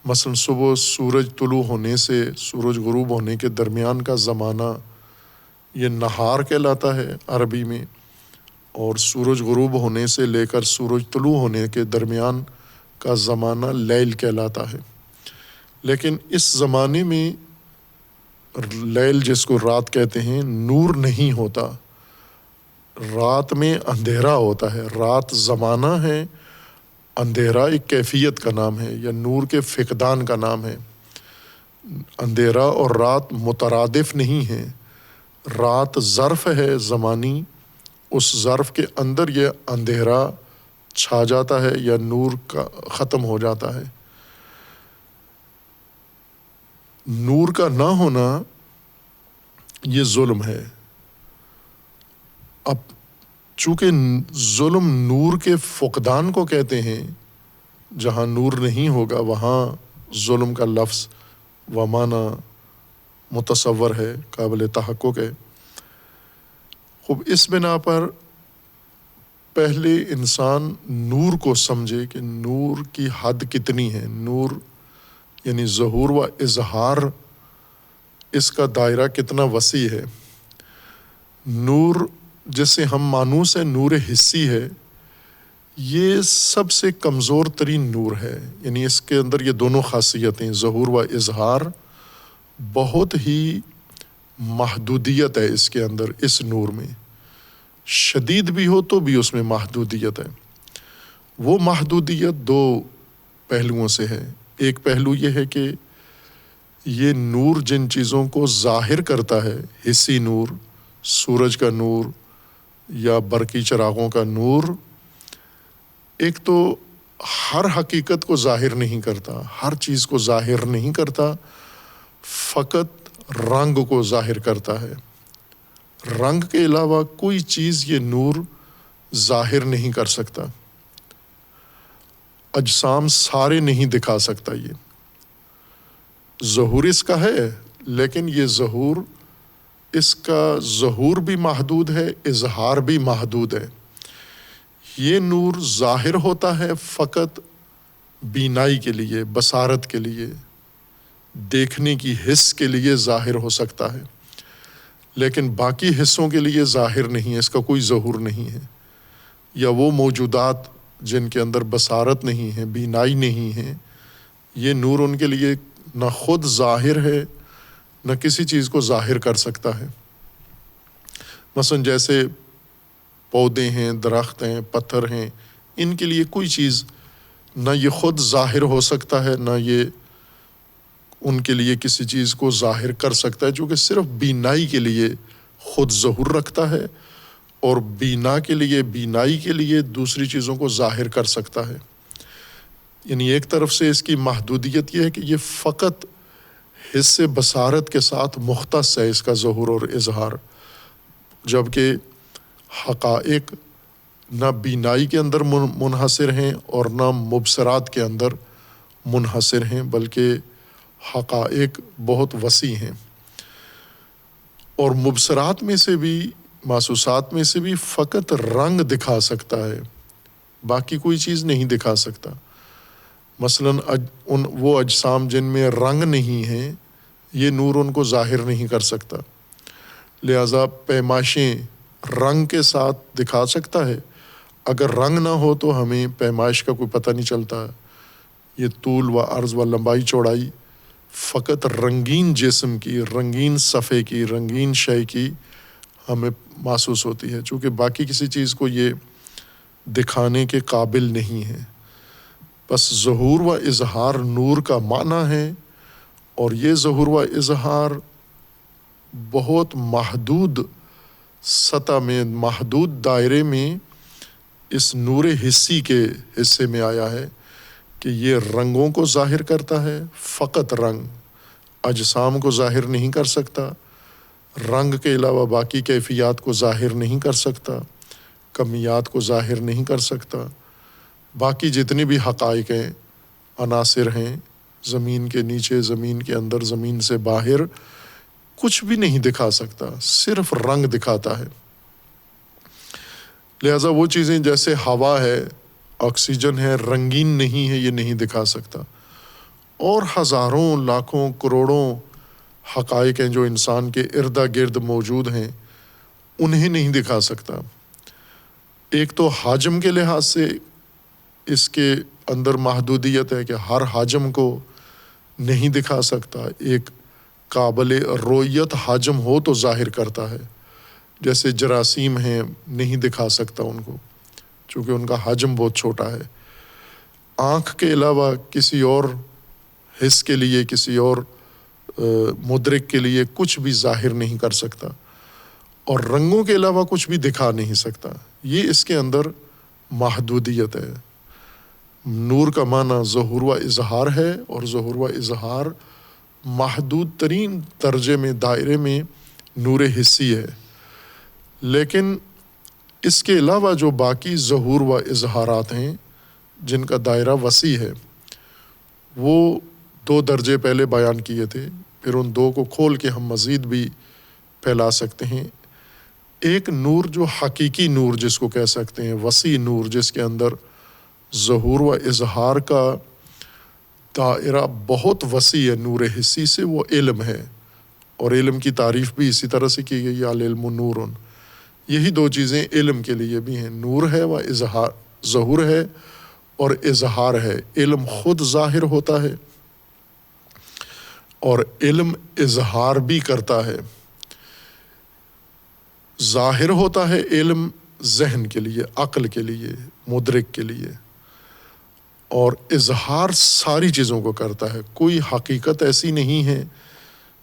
S1: مثلا صبح سورج طلوع ہونے سے سورج غروب ہونے کے درمیان کا زمانہ یہ نہار کہلاتا ہے عربی میں، اور سورج غروب ہونے سے لے کر سورج طلوع ہونے کے درمیان کا زمانہ لیل کہلاتا ہے۔ لیکن اس زمانے میں لیل، جس کو رات کہتے ہیں، نور نہیں ہوتا، رات میں اندھیرا ہوتا ہے۔ رات زمانہ ہے، اندھیرا ایک کیفیت کا نام ہے یا نور کے فقدان کا نام ہے۔ اندھیرا اور رات مترادف نہیں ہیں۔ رات ظرف ہے زمانی، اس ظرف کے اندر یہ اندھیرا چھا جاتا ہے یا نور کا ختم ہو جاتا ہے۔ نور کا نہ ہونا یہ ظلم ہے۔ اب چونکہ ظلم نور کے فقدان کو کہتے ہیں، جہاں نور نہیں ہوگا وہاں ظلم کا لفظ و معنی متصور ہے، قابل تحقق ہے۔ خوب اس بنا پر پہلے انسان نور کو سمجھے کہ نور کی حد کتنی ہے۔ نور یعنی ظہور و اظہار، اس کا دائرہ کتنا وسیع ہے۔ نور جسے ہم مانوس ہے، نور حسی ہے، یہ سب سے کمزور ترین نور ہے۔ یعنی اس کے اندر یہ دونوں خاصیتیں، ظہور و اظہار، بہت ہی محدودیت ہے اس کے اندر، اس نور میں۔ شدید بھی ہو تو بھی اس میں محدودیت ہے۔ وہ محدودیت دو پہلوؤں سے ہے۔ ایک پہلو یہ ہے کہ یہ نور جن چیزوں کو ظاہر کرتا ہے، حسی نور، سورج کا نور یا برقی چراغوں کا نور، ایک تو ہر حقیقت کو ظاہر نہیں کرتا، ہر چیز کو ظاہر نہیں کرتا، فقط رنگ کو ظاہر کرتا ہے۔ رنگ کے علاوہ کوئی چیز یہ نور ظاہر نہیں کر سکتا۔ اجسام سارے نہیں دکھا سکتا۔ یہ ظہور اس کا ہے، لیکن یہ ظہور، اس کا ظہور بھی محدود ہے، اظہار بھی محدود ہے۔ یہ نور ظاہر ہوتا ہے فقط بینائی کے لیے، بصارت کے لیے، دیکھنے کی حس کے لیے ظاہر ہو سکتا ہے، لیکن باقی حصوں کے لیے ظاہر نہیں ہے، اس کا کوئی ظہور نہیں ہے۔ یا وہ موجودات جن کے اندر بصارت نہیں ہے، بینائی نہیں ہے، یہ نور ان کے لیے نہ خود ظاہر ہے، نہ کسی چیز کو ظاہر کر سکتا ہے۔ مثلا جیسے پودے ہیں، درخت ہیں، پتھر ہیں، ان کے لیے کوئی چیز نہ یہ خود ظاہر ہو سکتا ہے، نہ یہ ان کے لیے کسی چیز کو ظاہر کر سکتا ہے، جو کہ صرف بینائی کے لیے خود ظہور رکھتا ہے اور بینائی کے لیے دوسری چیزوں کو ظاہر کر سکتا ہے۔ یعنی ایک طرف سے اس کی محدودیت یہ ہے کہ یہ فقط حس بصارت کے ساتھ مختص ہے، اس کا ظہور اور اظہار، جبکہ حقائق نہ بینائی کے اندر منحصر ہیں اور نہ مبصرات کے اندر منحصر ہیں، بلکہ حقائق بہت وسیع ہیں۔ اور مبصرات میں سے بھی، محسوسات میں سے بھی فقط رنگ دکھا سکتا ہے، باقی کوئی چیز نہیں دکھا سکتا۔ مثلاً وہ اجسام جن میں رنگ نہیں ہے، یہ نور ان کو ظاہر نہیں کر سکتا۔ لہٰذا پیمائشیں رنگ کے ساتھ دکھا سکتا ہے، اگر رنگ نہ ہو تو ہمیں پیمائش کا کوئی پتہ نہیں چلتا۔ یہ طول و عرض و لمبائی چوڑائی فقط رنگین جسم کی، رنگین صفحے کی، رنگین شے کی ہمیں محسوس ہوتی ہے، چونکہ باقی کسی چیز کو یہ دکھانے کے قابل نہیں ہے۔ بس ظہور و اظہار نور کا معنی ہے، اور یہ ظہور و اظہار بہت محدود سطح میں، محدود دائرے میں اس نور حسی کے حصے میں آیا ہے کہ یہ رنگوں کو ظاہر کرتا ہے، فقط رنگ، اجسام کو ظاہر نہیں کر سکتا، رنگ کے علاوہ باقی کیفیات کو ظاہر نہیں کر سکتا، کمیات کو ظاہر نہیں کر سکتا، باقی جتنی بھی حقائق ہیں، عناصر ہیں، زمین کے نیچے، زمین کے اندر، زمین سے باہر، کچھ بھی نہیں دکھا سکتا، صرف رنگ دکھاتا ہے۔ لہٰذا وہ چیزیں جیسے ہوا ہے، آکسیجن ہے، رنگین نہیں ہے، یہ نہیں دکھا سکتا، اور ہزاروں لاکھوں کروڑوں حقائق ہیں جو انسان کے ارد گرد موجود ہیں، انہیں نہیں دکھا سکتا۔ ایک تو حجم کے لحاظ سے اس کے اندر محدودیت ہے کہ ہر حجم کو نہیں دکھا سکتا، ایک قابل رؤیت حجم ہو تو ظاہر کرتا ہے، جیسے جراثیم ہیں، نہیں دکھا سکتا ان کو چونکہ ان کا حجم بہت چھوٹا ہے۔ آنکھ کے علاوہ کسی اور حس کے لیے، کسی اور مدرک کے لیے کچھ بھی ظاہر نہیں کر سکتا، اور رنگوں کے علاوہ کچھ بھی دکھا نہیں سکتا۔ یہ اس کے اندر محدودیت ہے۔ نور کا معنی ظہور و اظہار ہے، اور ظہور و اظہار محدود ترین درجے میں، دائرے میں نور حسی ہے۔ لیکن اس کے علاوہ جو باقی ظہور و اظہارات ہیں جن کا دائرہ وسیع ہے، وہ 2 درجے پہلے بیان کیے تھے، پھر ان 2 کو کھول کے ہم مزید بھی پھیلا سکتے ہیں۔ ایک نور جو حقیقی نور جس کو کہہ سکتے ہیں، وسیع نور، جس کے اندر ظہور و اظہار کا دائرہ بہت وسیع ہے نور حسی سے، وہ علم ہے، اور علم کی تعریف بھی اسی طرح سے کی گئی، العلم نور۔ یہی 2 چیزیں علم کے لیے بھی ہیں، نور ہے و اظہار، ظہور ہے اور اظہار ہے۔ علم خود ظاہر ہوتا ہے اور علم اظہار بھی کرتا ہے۔ ظاہر ہوتا ہے علم ذہن کے لیے، عقل کے لیے، مدرک کے لیے، اور اظہار ساری چیزوں کو کرتا ہے۔ کوئی حقیقت ایسی نہیں ہے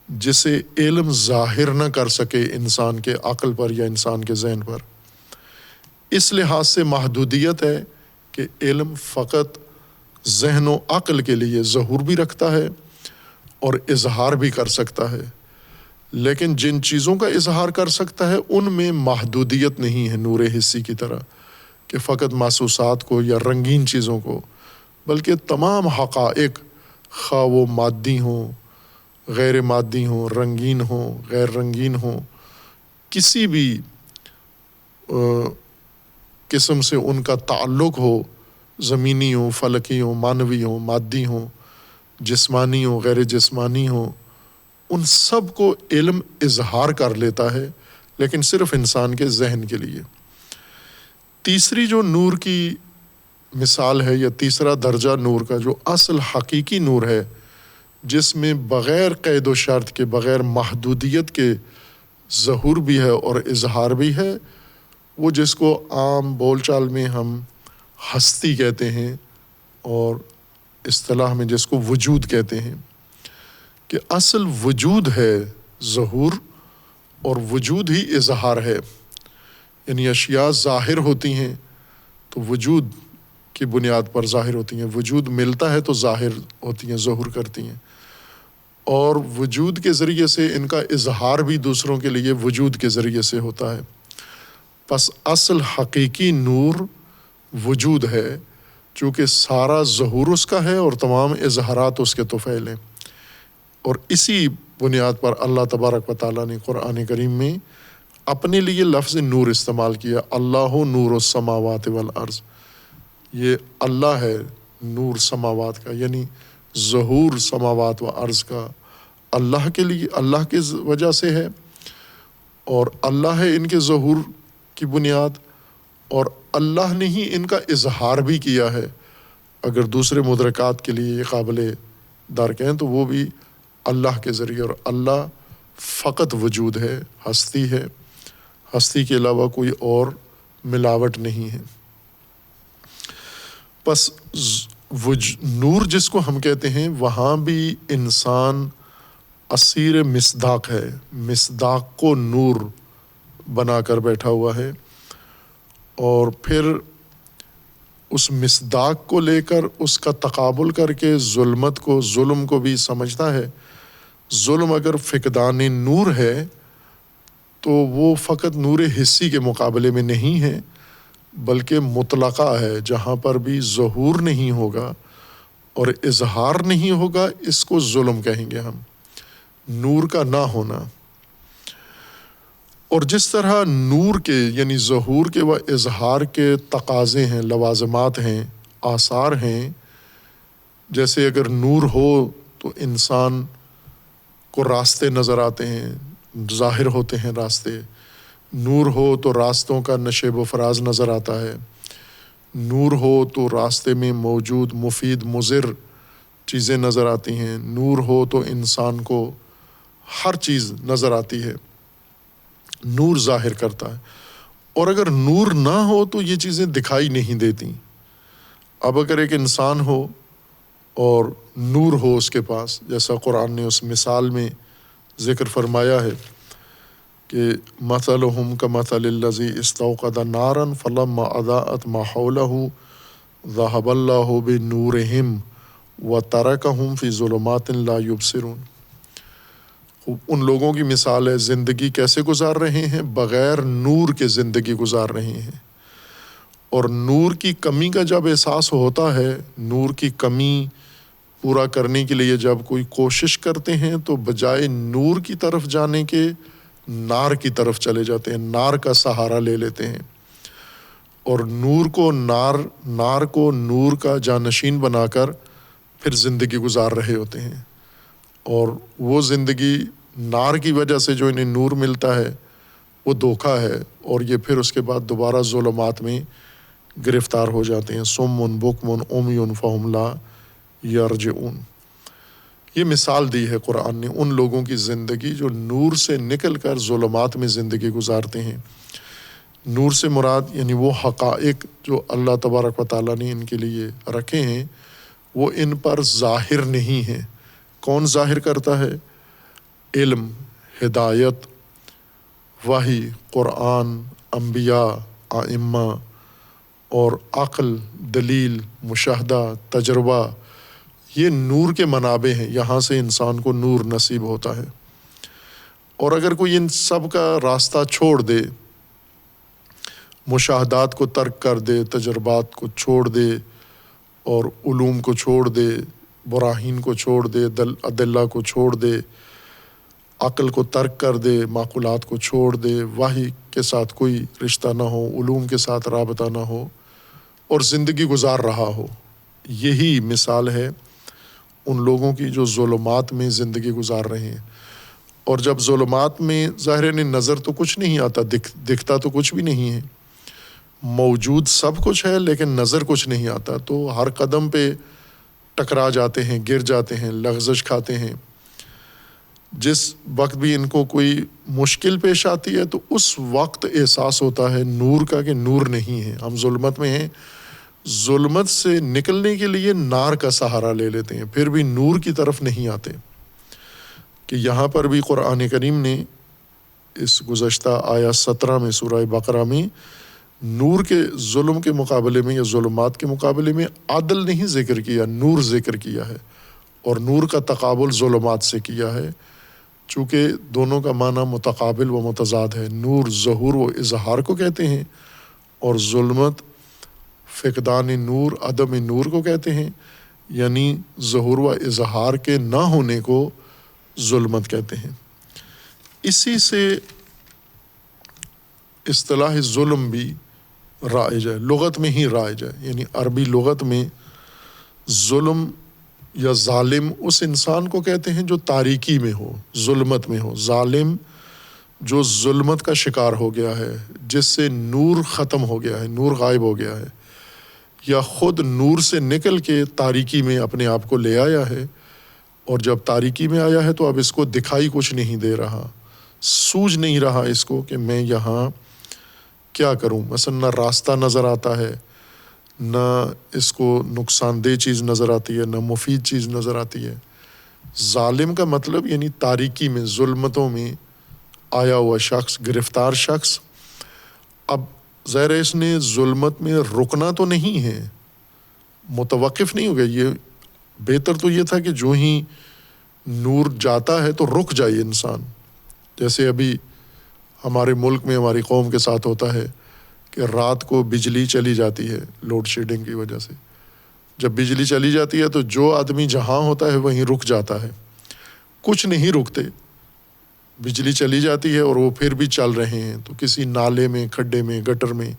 S1: جسے علم ظاہر نہ کر سکے انسان کے عقل پر یا انسان کے ذہن پر۔ اس لحاظ سے محدودیت ہے کہ علم فقط ذہن و عقل کے لیے ظہور بھی رکھتا ہے اور اظہار بھی کر سکتا ہے، لیکن جن چیزوں کا اظہار کر سکتا ہے ان میں محدودیت نہیں ہے نور حسی کی طرح کہ فقط محسوسات کو یا رنگین چیزوں کو، بلکہ تمام حقائق، خواہ وہ مادی ہوں، غیر مادی ہوں، رنگین ہوں، غیر رنگین ہوں، کسی بھی قسم سے ان کا تعلق ہو، زمینی ہوں، فلکی ہوں، مانوی ہوں، مادی ہوں، جسمانی ہوں، غیر جسمانی ہوں، ان سب کو علم اظہار کر لیتا ہے، لیکن صرف انسان کے ذہن کے لیے۔ تیسری جو نور کی مثال ہے، یا تیسرا درجہ نور کا جو اصل حقیقی نور ہے، جس میں بغیر قید و شرط کے، بغیر محدودیت کے ظہور بھی ہے اور اظہار بھی ہے، وہ جس کو عام بول چال میں ہم ہستی کہتے ہیں، اور اصطلاح میں جس کو وجود کہتے ہیں، کہ اصل وجود ہے ظہور، اور وجود ہی اظہار ہے۔ یعنی اشیاء ظاہر ہوتی ہیں تو وجود کی بنیاد پر ظاہر ہوتی ہیں، وجود ملتا ہے تو ظاہر ہوتی ہیں، ظہور کرتی ہیں، اور وجود کے ذریعے سے ان کا اظہار بھی دوسروں کے لیے وجود کے ذریعے سے ہوتا ہے۔ پس اصل حقیقی نور وجود ہے، چونکہ سارا ظہور اس کا ہے اور تمام اظہارات اس کے طفیل ہیں، اور اسی بنیاد پر اللہ تبارک و تعالیٰ نے قرآن کریم میں اپنے لیے لفظ نور استعمال کیا، اللہ نور السماوات والارض۔ یہ اللہ ہے نور سماوات کا، یعنی ظہور سماوات و ارض کا، اللہ کے لیے، اللہ کی وجہ سے ہے، اور اللہ ہے ان کے ظہور کی بنیاد، اور اللہ نے ہی ان کا اظہار بھی کیا ہے۔ اگر دوسرے مدرکات کے لیے یہ قابل دار کہیں تو وہ بھی اللہ کے ذریعے، اور اللہ فقط وجود ہے، ہستی ہے، ہستی کے علاوہ کوئی اور ملاوٹ نہیں ہے۔ پس نور جس کو ہم کہتے ہیں، وہاں بھی انسان اسیر مصداق ہے، مصداق کو نور بنا کر بیٹھا ہوا ہے، اور پھر اس مصداق کو لے کر اس کا تقابل کر کے ظلم کو بھی سمجھتا ہے۔ ظلم اگر فقدان نور ہے تو وہ فقط نور حسی کے مقابلے میں نہیں ہے، بلکہ مطلقہ ہے، جہاں پر بھی ظہور نہیں ہوگا اور اظہار نہیں ہوگا، اس کو ظلم کہیں گے ہم، نور کا نہ ہونا۔ اور جس طرح نور کے یعنی ظہور کے و اظہار کے تقاضے ہیں، لوازمات ہیں، آثار ہیں، جیسے اگر نور ہو تو انسان کو راستے نظر آتے ہیں، ظاہر ہوتے ہیں راستے، نور ہو تو راستوں کا نشیب و فراز نظر آتا ہے، نور ہو تو راستے میں موجود مفید مضر چیزیں نظر آتی ہیں، نور ہو تو انسان کو ہر چیز نظر آتی ہے، نور ظاہر کرتا ہے۔ اور اگر نور نہ ہو تو یہ چیزیں دکھائی نہیں دیتی۔ اب اگر ایک انسان ہو اور نور ہو اس کے پاس، جیسا قرآن نے اس مثال میں ذکر فرمایا ہے کہ مثلہم کمثل الذی استوقد نارا فلما اضاءت ما حولہ ذہب اللہ بنورہم وترکہم فی ظلمات لا یبصرون۔ ان لوگوں کی مثال ہے، زندگی کیسے گزار رہے ہیں؟ بغیر نور کے زندگی گزار رہے ہیں، اور نور کی کمی کا جب احساس ہوتا ہے، نور کی کمی پورا کرنے کے لیے جب کوئی کوشش کرتے ہیں تو بجائے نور کی طرف جانے کے نار کی طرف چلے جاتے ہیں، نار کا سہارا لے لیتے ہیں، اور نار کو نور کا جانشین بنا کر پھر زندگی گزار رہے ہوتے ہیں، اور وہ زندگی نار کی وجہ سے جو انہیں نور ملتا ہے وہ دھوکہ ہے، اور یہ پھر اس کے بعد دوبارہ ظلمات میں گرفتار ہو جاتے ہیں۔ صم بکم عمی فہم لا یرجعون۔ یہ مثال دی ہے قرآن نے ان لوگوں کی زندگی جو نور سے نکل کر ظلمات میں زندگی گزارتے ہیں۔ نور سے مراد یعنی وہ حقائق جو اللہ تبارک و تعالیٰ نے ان کے لیے رکھے ہیں، وہ ان پر ظاہر نہیں ہیں۔ کون ظاہر کرتا ہے؟ علم، ہدایت، وحی، قرآن، انبیاء، ائمہ، اور عقل، دلیل، مشاہدہ، تجربہ، یہ نور کے منابع ہیں، یہاں سے انسان کو نور نصیب ہوتا ہے۔ اور اگر کوئی ان سب کا راستہ چھوڑ دے، مشاہدات کو ترک کر دے، تجربات کو چھوڑ دے، اور علوم کو چھوڑ دے، براہین کو چھوڑ دے، ادلہ کو چھوڑ دے، عقل کو ترک کر دے، معقولات کو چھوڑ دے، وحی کے ساتھ کوئی رشتہ نہ ہو، علوم کے ساتھ رابطہ نہ ہو، اور زندگی گزار رہا ہو، یہی مثال ہے ان لوگوں کی جو ظلمات میں زندگی گزار رہے ہیں۔ اور جب ظلمات میں ظاہر نظر تو کچھ نہیں آتا، دکھتا تو کچھ بھی نہیں ہے، موجود سب کچھ ہے لیکن نظر کچھ نہیں آتا، تو ہر قدم پہ ٹکرا جاتے ہیں، گر جاتے ہیں، لغزش کھاتے ہیں۔ جس وقت بھی ان کو کوئی مشکل پیش آتی ہے تو اس وقت احساس ہوتا ہے نور کا کہ نور نہیں ہے، ہم ظلمت میں ہیں۔ ظلمت سے نکلنے کے لیے نار کا سہارا لے لیتے ہیں، پھر بھی نور کی طرف نہیں آتے۔ کہ یہاں پر بھی قرآن کریم نے اس گزشتہ آیت 17 میں سورہ بقرہ میں نور کے ظلم کے مقابلے میں یا ظلمات کے مقابلے میں عدل نہیں ذکر کیا، نور ذکر کیا ہے، اور نور کا تقابل ظلمات سے کیا ہے، چونکہ دونوں کا معنی متقابل و متضاد ہے۔ نور ظہور و اظہار کو کہتے ہیں، اور ظلمت فقدان نور، عدم نور کو کہتے ہیں، یعنی ظہور و اظہار کے نہ ہونے کو ظلمت کہتے ہیں۔ اسی سے اصطلاح ظلم بھی رائج ہے، لغت میں ہی رائج ہے، یعنی عربی لغت میں ظلم یا ظالم اس انسان کو کہتے ہیں جو تاریکی میں ہو، ظلمت میں ہو۔ ظالم جو ظلمت کا شکار ہو گیا ہے، جس سے نور ختم ہو گیا ہے، نور غائب ہو گیا ہے، یا خود نور سے نکل کے تاریکی میں اپنے آپ کو لے آیا ہے، اور جب تاریکی میں آیا ہے تو اب اس کو دکھائی کچھ نہیں دے رہا، سوجھ نہیں رہا اس کو کہ میں یہاں کیا کروں۔ مثلا نہ راستہ نظر آتا ہے، نہ اس کو نقصان دہ چیز نظر آتی ہے، نہ مفید چیز نظر آتی ہے۔ ظالم کا مطلب یعنی تاریکی میں، ظلمتوں میں آیا ہوا شخص، گرفتار شخص۔ اب ظاہر ہے اس نے ظلمت میں رکنا تو نہیں ہے، متوقف نہیں ہو گیا۔ یہ بہتر تو یہ تھا کہ جو ہی نور جاتا ہے تو رک جائے انسان، جیسے ابھی ہمارے ملک میں ہماری قوم کے ساتھ ہوتا ہے کہ رات کو بجلی چلی جاتی ہے لوڈ شیڈنگ کی وجہ سے۔ جب بجلی چلی جاتی ہے تو جو آدمی جہاں ہوتا ہے وہیں رک جاتا ہے، کچھ نہیں رکتے، بجلی چلی جاتی ہے اور وہ پھر بھی چل رہے ہیں، تو کسی نالے میں، کھڈے میں، گٹر میں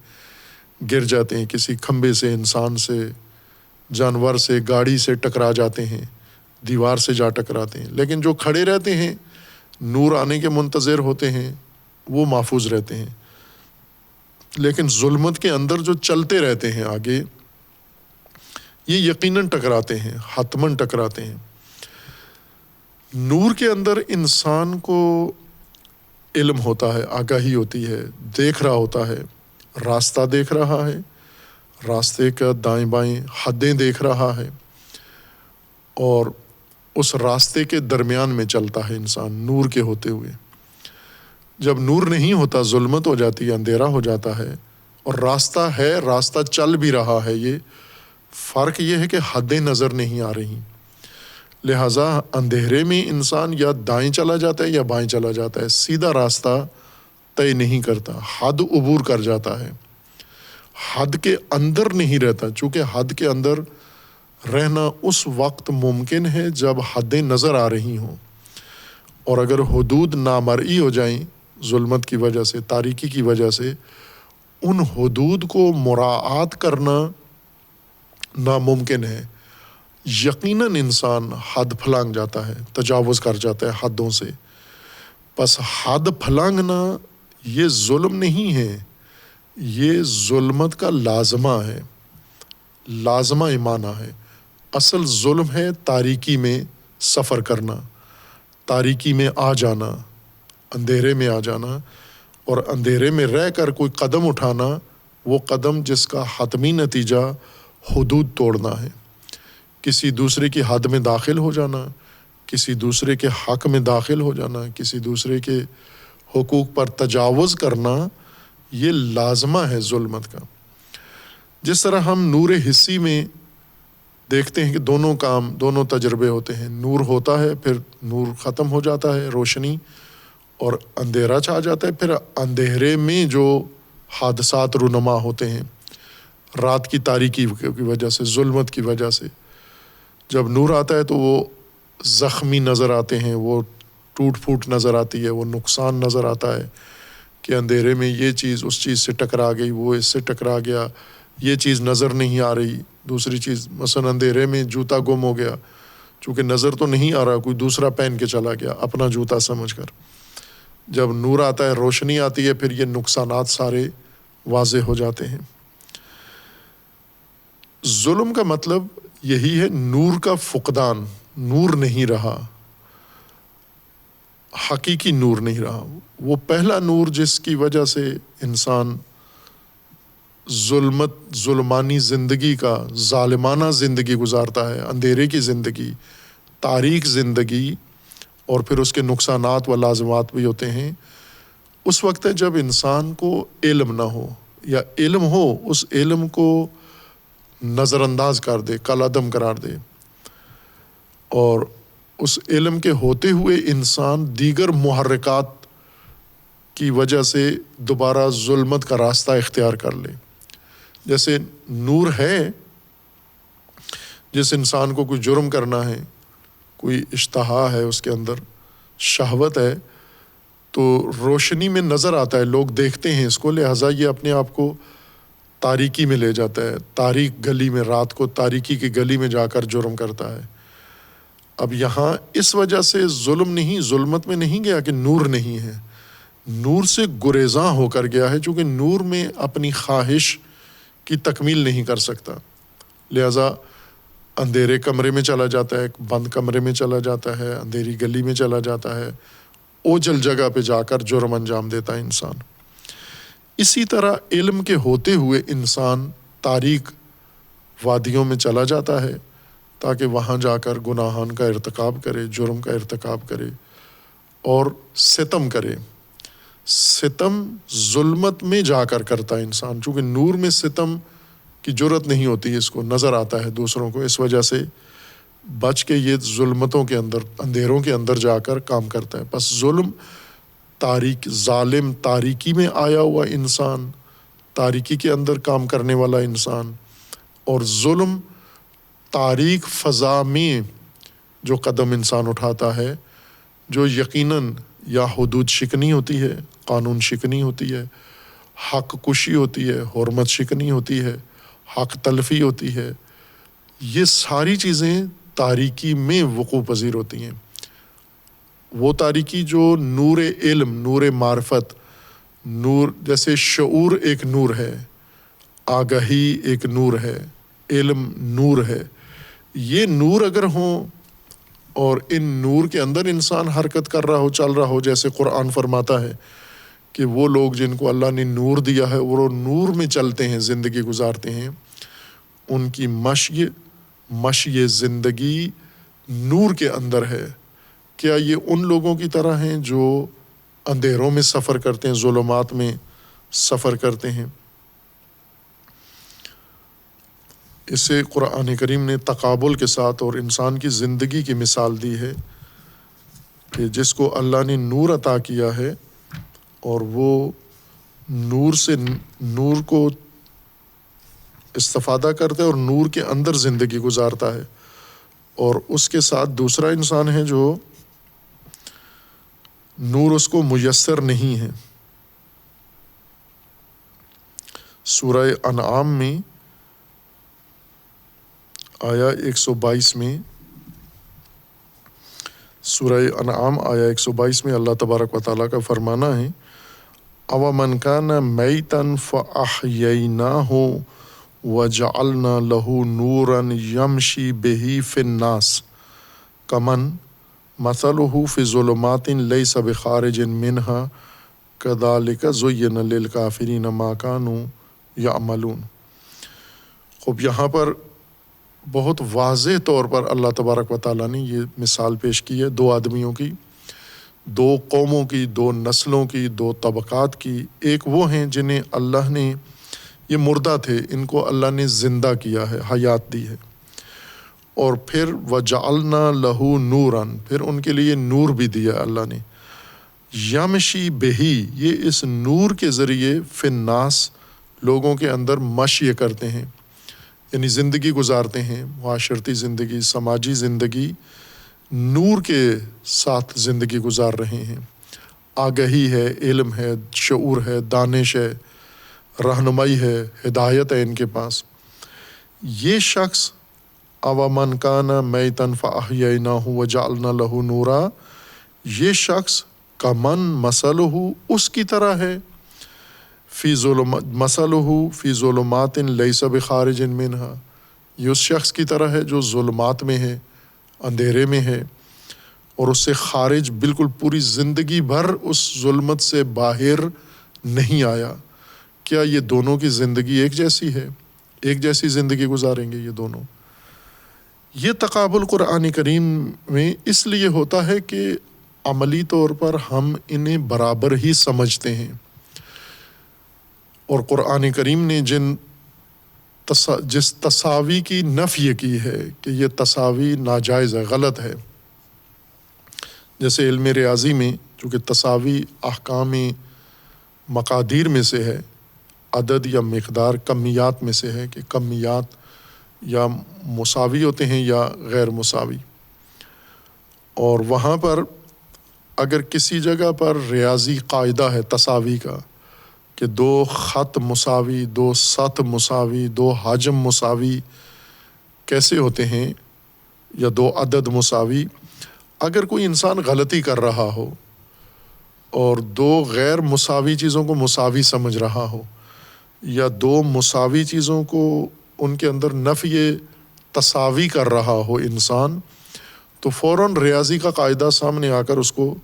S1: گر جاتے ہیں، کسی کھمبے سے، انسان سے، جانور سے، گاڑی سے ٹکرا جاتے ہیں، دیوار سے جا ٹکراتے ہیں۔ لیکن جو کھڑے رہتے ہیں، نور آنے کے منتظر ہوتے ہیں، وہ محفوظ رہتے ہیں۔ لیکن ظلمت کے اندر جو چلتے رہتے ہیں آگے، یہ یقیناً ٹکراتے ہیں، حتماً ٹکراتے ہیں۔ نور کے اندر انسان کو علم ہوتا ہے، آگاہی ہوتی ہے، دیکھ رہا ہوتا ہے، راستہ دیکھ رہا ہے، راستے کا دائیں بائیں حدیں دیکھ رہا ہے، اور اس راستے کے درمیان میں چلتا ہے انسان نور کے ہوتے ہوئے۔ جب نور نہیں ہوتا، ظلمت ہو جاتی ہے، اندھیرا ہو جاتا ہے، اور راستہ ہے، راستہ چل بھی رہا ہے، یہ فرق یہ ہے کہ حدیں نظر نہیں آ رہی۔ لہٰذا اندھیرے میں انسان یا دائیں چلا جاتا ہے یا بائیں چلا جاتا ہے، سیدھا راستہ طے نہیں کرتا، حد عبور کر جاتا ہے، حد کے اندر نہیں رہتا۔ چونکہ حد کے اندر رہنا اس وقت ممکن ہے جب حدیں نظر آ رہی ہوں، اور اگر حدود نامرئی ہو جائیں ظلمت کی وجہ سے، تاریکی کی وجہ سے، ان حدود کو مراعات کرنا ناممکن ہے۔ یقیناً انسان حد پھلانگ جاتا ہے، تجاوز کر جاتا ہے حدوں سے۔ بس حد پھلانگنا یہ ظلم نہیں ہے، یہ ظلمت کا لازمہ ہے، لازمہ معنی ہے۔ اصل ظلم ہے تاریکی میں سفر کرنا، تاریکی میں آ جانا، اندھیرے میں آ جانا، اور اندھیرے میں رہ کر کوئی قدم اٹھانا، وہ قدم جس کا حتمی نتیجہ حدود توڑنا ہے، کسی دوسرے کی حد میں داخل ہو جانا، کسی دوسرے کے حق میں داخل ہو جانا، کسی دوسرے کے حقوق پر تجاوز کرنا، یہ لازمہ ہے ظلمت کا۔ جس طرح ہم نور حسی میں دیکھتے ہیں کہ دونوں کام، دونوں تجربے ہوتے ہیں، نور ہوتا ہے، پھر نور ختم ہو جاتا ہے، روشنی، اور اندھیرا چھا جاتا ہے۔ پھر اندھیرے میں جو حادثات رونما ہوتے ہیں رات کی تاریکی کی وجہ سے، ظلمت کی وجہ سے، جب نور آتا ہے تو وہ زخمی نظر آتے ہیں، وہ ٹوٹ پھوٹ نظر آتی ہے، وہ نقصان نظر آتا ہے کہ اندھیرے میں یہ چیز اس چیز سے ٹکرا گئی، وہ اس سے ٹکرا گیا، یہ چیز نظر نہیں آ رہی۔ دوسری چیز مثلا اندھیرے میں جوتا گم ہو گیا، چونکہ نظر تو نہیں آ رہا، کوئی دوسرا پہن کے چلا گیا اپنا جوتا سمجھ کر۔ جب نور آتا ہے، روشنی آتی ہے، پھر یہ نقصانات سارے واضح ہو جاتے ہیں۔ ظلم کا مطلب یہی ہے، نور کا فقدان، نور نہیں رہا، حقیقی نور نہیں رہا۔ وہ پہلا نور جس کی وجہ سے انسان ظلمانی زندگی کا، ظالمانہ زندگی گزارتا ہے، اندھیرے کی زندگی، تاریک زندگی، اور پھر اس کے نقصانات و لازمات بھی ہوتے ہیں۔ اس وقت ہے جب انسان کو علم نہ ہو، یا علم ہو، اس علم کو نظر انداز کر دے، کالعدم قرار دے، اور اس علم کے ہوتے ہوئے انسان دیگر محرکات کی وجہ سے دوبارہ ظلمت کا راستہ اختیار کر لے۔ جیسے نور ہے، جس انسان کو کوئی جرم کرنا ہے، کوئی اشتہا ہے اس کے اندر، شہوت ہے، تو روشنی میں نظر آتا ہے، لوگ دیکھتے ہیں اس کو، لہٰذا یہ اپنے آپ کو تاریکی میں لے جاتا ہے، تاریک گلی میں، رات کو تاریکی کی گلی میں جا کر جرم کرتا ہے۔ اب یہاں اس وجہ سے ظلم نہیں، ظلمت میں نہیں گیا کہ نور نہیں ہے، نور سے گریزاں ہو کر گیا ہے، چونکہ نور میں اپنی خواہش کی تکمیل نہیں کر سکتا، لہٰذا اندھیرے کمرے میں چلا جاتا ہے، بند کمرے میں چلا جاتا ہے، اندھیری گلی میں چلا جاتا ہے، اوجل جگہ پہ جا کر جرم انجام دیتا ہے انسان۔ اسی طرح علم کے ہوتے ہوئے انسان تاریک وادیوں میں چلا جاتا ہے تاکہ وہاں جا کر گناہان کا ارتکاب کرے، جرم کا ارتکاب کرے اور ستم کرے۔ ستم ظلمت میں جا کر کرتا ہے انسان، چونکہ نور میں ستم کی جرت نہیں ہوتی، اس کو نظر آتا ہے دوسروں کو، اس وجہ سے بچ کے یہ ظلمتوں کے اندر، اندھیروں کے اندر جا کر کام کرتا ہے۔ پس ظلم، تاریک، ظالم، تاریکی میں آیا ہوا انسان، تاریکی کے اندر کام کرنے والا انسان، اور ظلم تاریک فضا میں جو قدم انسان اٹھاتا ہے، جو یقیناً یا حدود شکنی ہوتی ہے، قانون شکنی ہوتی ہے، حق کشی ہوتی ہے، حرمت شکنی ہوتی ہے، حق تلفی ہوتی ہے، یہ ساری چیزیں تاریکی میں وقوع پذیر ہوتی ہیں۔ وہ تاریکی جو نور علم، نور معرفت، نور جیسے شعور ایک نور ہے، آگہی ایک نور ہے، علم نور ہے، یہ نور اگر ہوں اور ان نور کے اندر انسان حرکت کر رہا ہو، چل رہا ہو، جیسے قرآن فرماتا ہے کہ وہ لوگ جن کو اللہ نے نور دیا ہے وہ نور میں چلتے ہیں، زندگی گزارتے ہیں، ان کی مشی زندگی نور کے اندر ہے۔ کیا یہ ان لوگوں کی طرح ہیں جو اندھیروں میں سفر کرتے ہیں، ظلمات میں سفر کرتے ہیں؟ اسے قرآن کریم نے تقابل کے ساتھ اور انسان کی زندگی کی مثال دی ہے کہ جس کو اللہ نے نور عطا کیا ہے اور وہ نور سے نور کو استفادہ کرتا ہے اور نور کے اندر زندگی گزارتا ہے، اور اس کے ساتھ دوسرا انسان ہے جو نور اس کو میسر نہیں ہے۔ سورہ انعام میں آیا 122 میں، سورہ انعام آیا 122 میں اللہ تبارک و تعالیٰ کا فرمانا ہے، أَوَمَنْ كَانَ مَيْتًا فَأَحْيَيْنَاهُ وَجَعَلْنَا لَهُ نُورًا يَمْشِي بِهِ فِي النَّاسِ كَمَنْ مَثَلُهُ فِي ظُلُمَاتٍ لَيْسَ بِخَارِجٍ مِنْهَا كَذَلِكَ زُيِّنَ لِلْكَافِرِينَ مَا كَانُوا يَعْمَلُونَ۔ خوب یہاں پر بہت واضح طور پر اللہ تبارک و تعالیٰ نے یہ مثال پیش کی ہے دو آدمیوں کی، دو قوموں کی، دو نسلوں کی، دو طبقات کی۔ ایک وہ ہیں جنہیں اللہ نے، یہ مردہ تھے، ان کو اللہ نے زندہ کیا ہے، حیات دی ہے، اور پھر وَجَعَلْنَا لَهُ نُورًا، پھر ان کے لیے نور بھی دیا اللہ نے، یمشی بہی، یہ اس نور کے ذریعے فی الناس، لوگوں کے اندر مشی کرتے ہیں، یعنی زندگی گزارتے ہیں، معاشرتی زندگی، سماجی زندگی نور کے ساتھ زندگی گزار رہے ہیں۔ آگہی ہے، علم ہے، شعور ہے، دانش ہے، رہنمائی ہے، ہدایت ہے ان کے پاس۔ یہ شخص أَوَمَنْ كَانَ مَيْتًا فَأَحْيَيْنَاهُ وَجَعَلْنَا لَهُ نُورًا، یہ شخص کمن مثلہ، اس کی طرح ہے، مثلہ فی ظلمات لیس بخارج منہا، یہ اس شخص کی طرح ہے جو ظلمات میں ہے، اندھیرے میں ہے، اور اس سے خارج، بالکل پوری زندگی بھر اس ظلمت سے باہر نہیں آیا۔ کیا یہ دونوں کی زندگی ایک جیسی ہے؟ ایک جیسی زندگی گزاریں گے یہ دونوں؟ یہ تقابل قرآن کریم میں اس لیے ہوتا ہے کہ عملی طور پر ہم انہیں برابر ہی سمجھتے ہیں، اور قرآن کریم نے جس تساوی کی نفی کی ہے کہ یہ تساوی ناجائز ہے، غلط ہے، جیسے علم ریاضی میں چونکہ تساوی احکام مقادیر میں سے ہے، عدد یا مقدار کمیات میں سے ہے کہ کمیات یا مساوی ہوتے ہیں یا غیر مساوی، اور وہاں پر اگر کسی جگہ پر ریاضی قاعدہ ہے تساوی کا کہ دو خط مساوی، دو سطح مساوی، دو حجم مساوی کیسے ہوتے ہیں، یا دو عدد مساوی، اگر کوئی انسان غلطی کر رہا ہو اور دو غیر مساوی چیزوں کو مساوی سمجھ رہا ہو، یا دو مساوی چیزوں کو ان کے اندر نفی تساوی کر رہا ہو انسان، تو فوراً ریاضی کا قاعدہ سامنے آ کر اس کو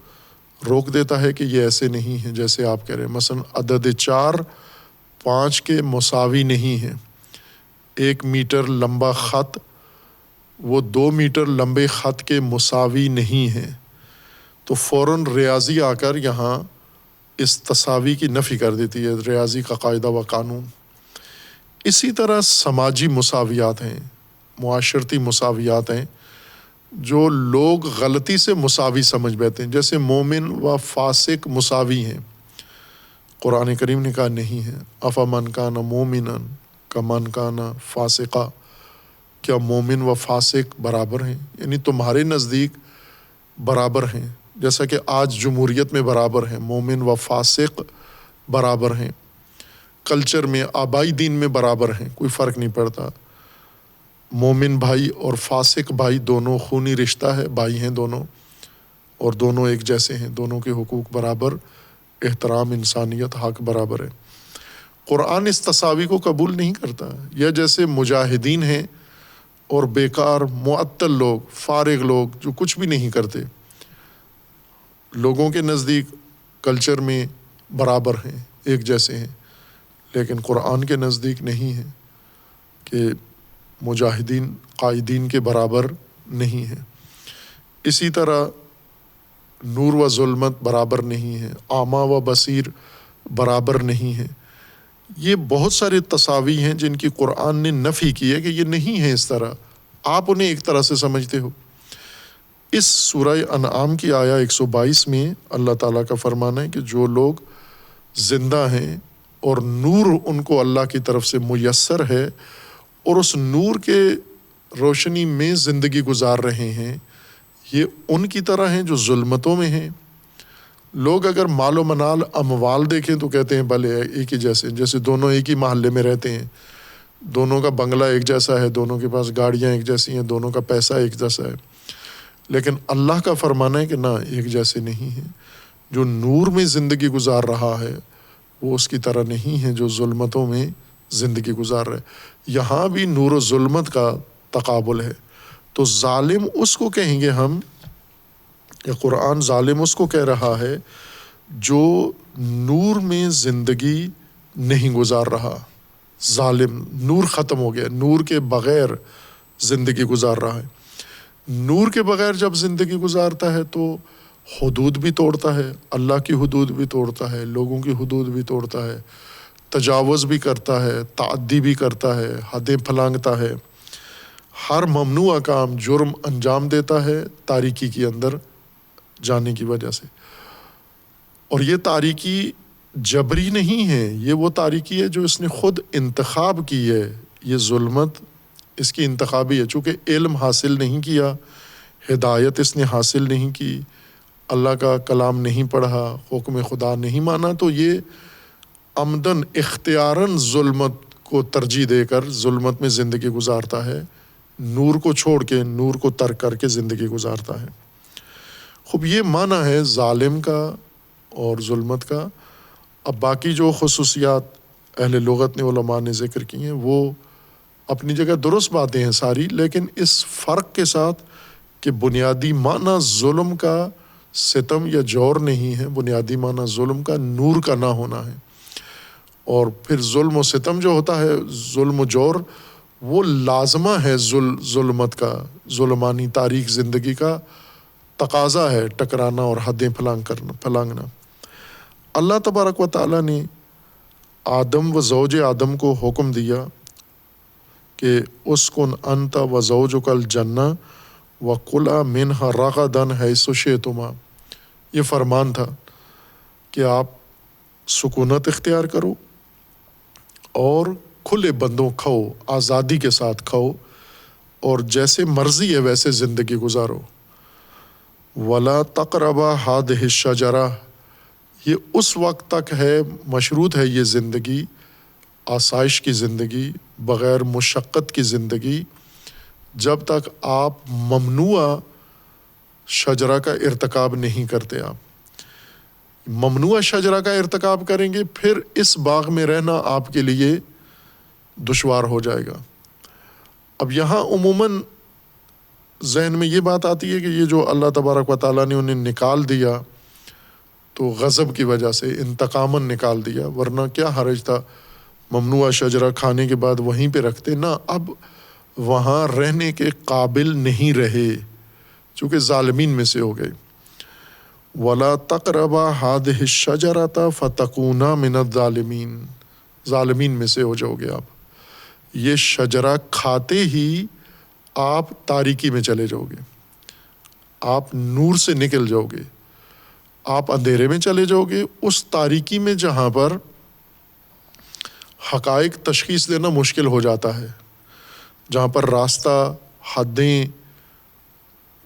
S1: روک دیتا ہے کہ یہ ایسے نہیں ہے جیسے آپ کہہ رہے ہیں۔ مثلا عدد 4 5 کے مساوی نہیں ہے۔ 1 میٹر لمبا خط وہ 2 میٹر لمبے خط کے مساوی نہیں ہے، تو فوراً ریاضی آ کر یہاں اس تساوی کی نفی کر دیتی ہے، ریاضی کا قاعدہ و قانون۔ اسی طرح سماجی مساویات ہیں، معاشرتی مساویات ہیں جو لوگ غلطی سے مساوی سمجھ بیٹھتے ہیں، جیسے مومن و فاسق مساوی ہیں۔ قرآن کریم نے کہا نہیں ہے، افمن کان مومنا کمن کان فاسقا، کیا مومن و فاسق برابر ہیں؟ یعنی تمہارے نزدیک برابر ہیں، جیسا کہ آج جمہوریت میں برابر ہیں، مومن و فاسق برابر ہیں، کلچر میں آبائی دین میں برابر ہیں، کوئی فرق نہیں پڑتا۔ مومن بھائی اور فاسق بھائی دونوں خونی رشتہ ہے، بھائی ہیں دونوں، اور دونوں ایک جیسے ہیں، دونوں کے حقوق برابر، احترام، انسانیت، حق برابر ہے۔ قرآن اس تساوی کو قبول نہیں کرتا۔ یا جیسے مجاہدین ہیں اور بیکار معطل لوگ، فارغ لوگ جو کچھ بھی نہیں کرتے، لوگوں کے نزدیک کلچر میں برابر ہیں، ایک جیسے ہیں، لیکن قرآن کے نزدیک نہیں ہے کہ مجاہدین قائدین کے برابر نہیں ہیں۔ اسی طرح نور و ظلمت برابر نہیں ہے، اعمیٰ و بصیر برابر نہیں ہے۔ یہ بہت سارے تساوی ہیں جن کی قرآن نے نفی کی ہے کہ یہ نہیں ہے اس طرح، آپ انہیں ایک طرح سے سمجھتے ہو۔ اس سورہ انعام کی آیا 122 میں اللہ تعالیٰ کا فرمانا ہے کہ جو لوگ زندہ ہیں اور نور ان کو اللہ کی طرف سے میسر ہے اور اس نور کے روشنی میں زندگی گزار رہے ہیں، یہ ان کی طرح ہیں جو ظلمتوں میں ہیں۔ لوگ اگر مال و منال، اموال دیکھیں تو کہتے ہیں بھلے ایک ہی جیسے دونوں ایک ہی محلے میں رہتے ہیں، دونوں کا بنگلہ ایک جیسا ہے، دونوں کے پاس گاڑیاں ایک جیسی ہیں، دونوں کا پیسہ ایک جیسا ہے، لیکن اللہ کا فرمانا ہے کہ نہ، ایک جیسے نہیں ہیں۔ جو نور میں زندگی گزار رہا ہے وہ اس کی طرح نہیں ہے جو ظلمتوں میں زندگی گزار رہا ہے۔ یہاں بھی نور و ظلمت کا تقابل ہے، تو ظالم اس کو کہیں گے ہم، یا قرآن ظالم اس کو کہہ رہا ہے جو نور میں زندگی نہیں گزار رہا۔ ظالم، نور ختم ہو گیا، نور کے بغیر زندگی گزار رہا ہے۔ نور کے بغیر جب زندگی گزارتا ہے تو حدود بھی توڑتا ہے، اللہ کی حدود بھی توڑتا ہے، لوگوں کی حدود بھی توڑتا ہے، تجاوز بھی کرتا ہے، تعدی بھی کرتا ہے، حدیں پھلانگتا ہے، ہر ممنوع کام، جرم انجام دیتا ہے تاریکی کے اندر جانے کی وجہ سے۔ اور یہ تاریکی جبری نہیں ہے، یہ وہ تاریکی ہے جو اس نے خود انتخاب کی ہے۔ یہ ظلمت اس کی انتخابی ہے، چونکہ علم حاصل نہیں کیا، ہدایت اس نے حاصل نہیں کی، اللہ کا کلام نہیں پڑھا، حکم خدا نہیں مانا، تو یہ عمدن اختیاراً ظلمت کو ترجیح دے کر ظلمت میں زندگی گزارتا ہے، نور کو چھوڑ کے، نور کو ترک کر کے زندگی گزارتا ہے۔ خوب یہ معنی ہے ظالم کا اور ظلمت کا۔ اب باقی جو خصوصیات اہل لغت نے، علماء نے ذکر کی ہیں، وہ اپنی جگہ درست باتیں ہیں ساری، لیکن اس فرق کے ساتھ کہ بنیادی معنی ظلم کا ستم یا جور نہیں ہے، بنیادی معنی ظلم کا نور کا نہ ہونا ہے۔ اور پھر ظلم و ستم جو ہوتا ہے، ظلم و جور، وہ لازمہ ہے ظلمت کا، ظلمانی تاریک زندگی کا تقاضا ہے، ٹکرانا اور حدیں پھلانگنا۔ اللہ تبارک و تعالیٰ نے آدم و زوج آدم کو حکم دیا کہ اسکن انت و زوجک الجنہ وکلا منہا رغدا حیث شئتما، یہ فرمان تھا کہ آپ سکونت اختیار کرو اور کھلے بندوں کھاؤ، آزادی کے ساتھ کھاؤ، اور جیسے مرضی ہے ویسے زندگی گزارو۔ ولا تقربا ہذہ الشجرہ، یہ اس وقت تک ہے، مشروط ہے یہ زندگی، آسائش کی زندگی، بغیر مشقت کی زندگی، جب تک آپ ممنوع شجرہ کا ارتکاب نہیں کرتے. آپ ممنوع شجرہ کا ارتکاب کریں گے پھر اس باغ میں رہنا آپ کے لیے دشوار ہو جائے گا. اب یہاں عموماً ذہن میں یہ بات آتی ہے کہ یہ جو اللہ تبارک و تعالیٰ نے انہیں نکال دیا تو غضب کی وجہ سے انتقاماً نکال دیا، ورنہ کیا حرج تھا ممنوع شجرہ کھانے کے بعد وہیں پہ رکھتے. نہ، اب وہاں رہنے کے قابل نہیں رہے چونکہ ظالمین میں سے ہو گئے. وَلَا تَقْرَبَا هَٰذِهِ الشَّجَرَةَ فَتَكُونَا مِنَ الظَّالِمِينَ، ظالمین میں سے ہو جاؤ گے آپ. یہ شجرہ کھاتے ہی آپ تاریکی میں چلے جاؤ گے، آپ نور سے نکل جاؤ گے، آپ اندھیرے میں چلے جاؤ گے، اس تاریکی میں جہاں پر حقائق تشخیص دینا مشکل ہو جاتا ہے، جہاں پر راستہ، حدیں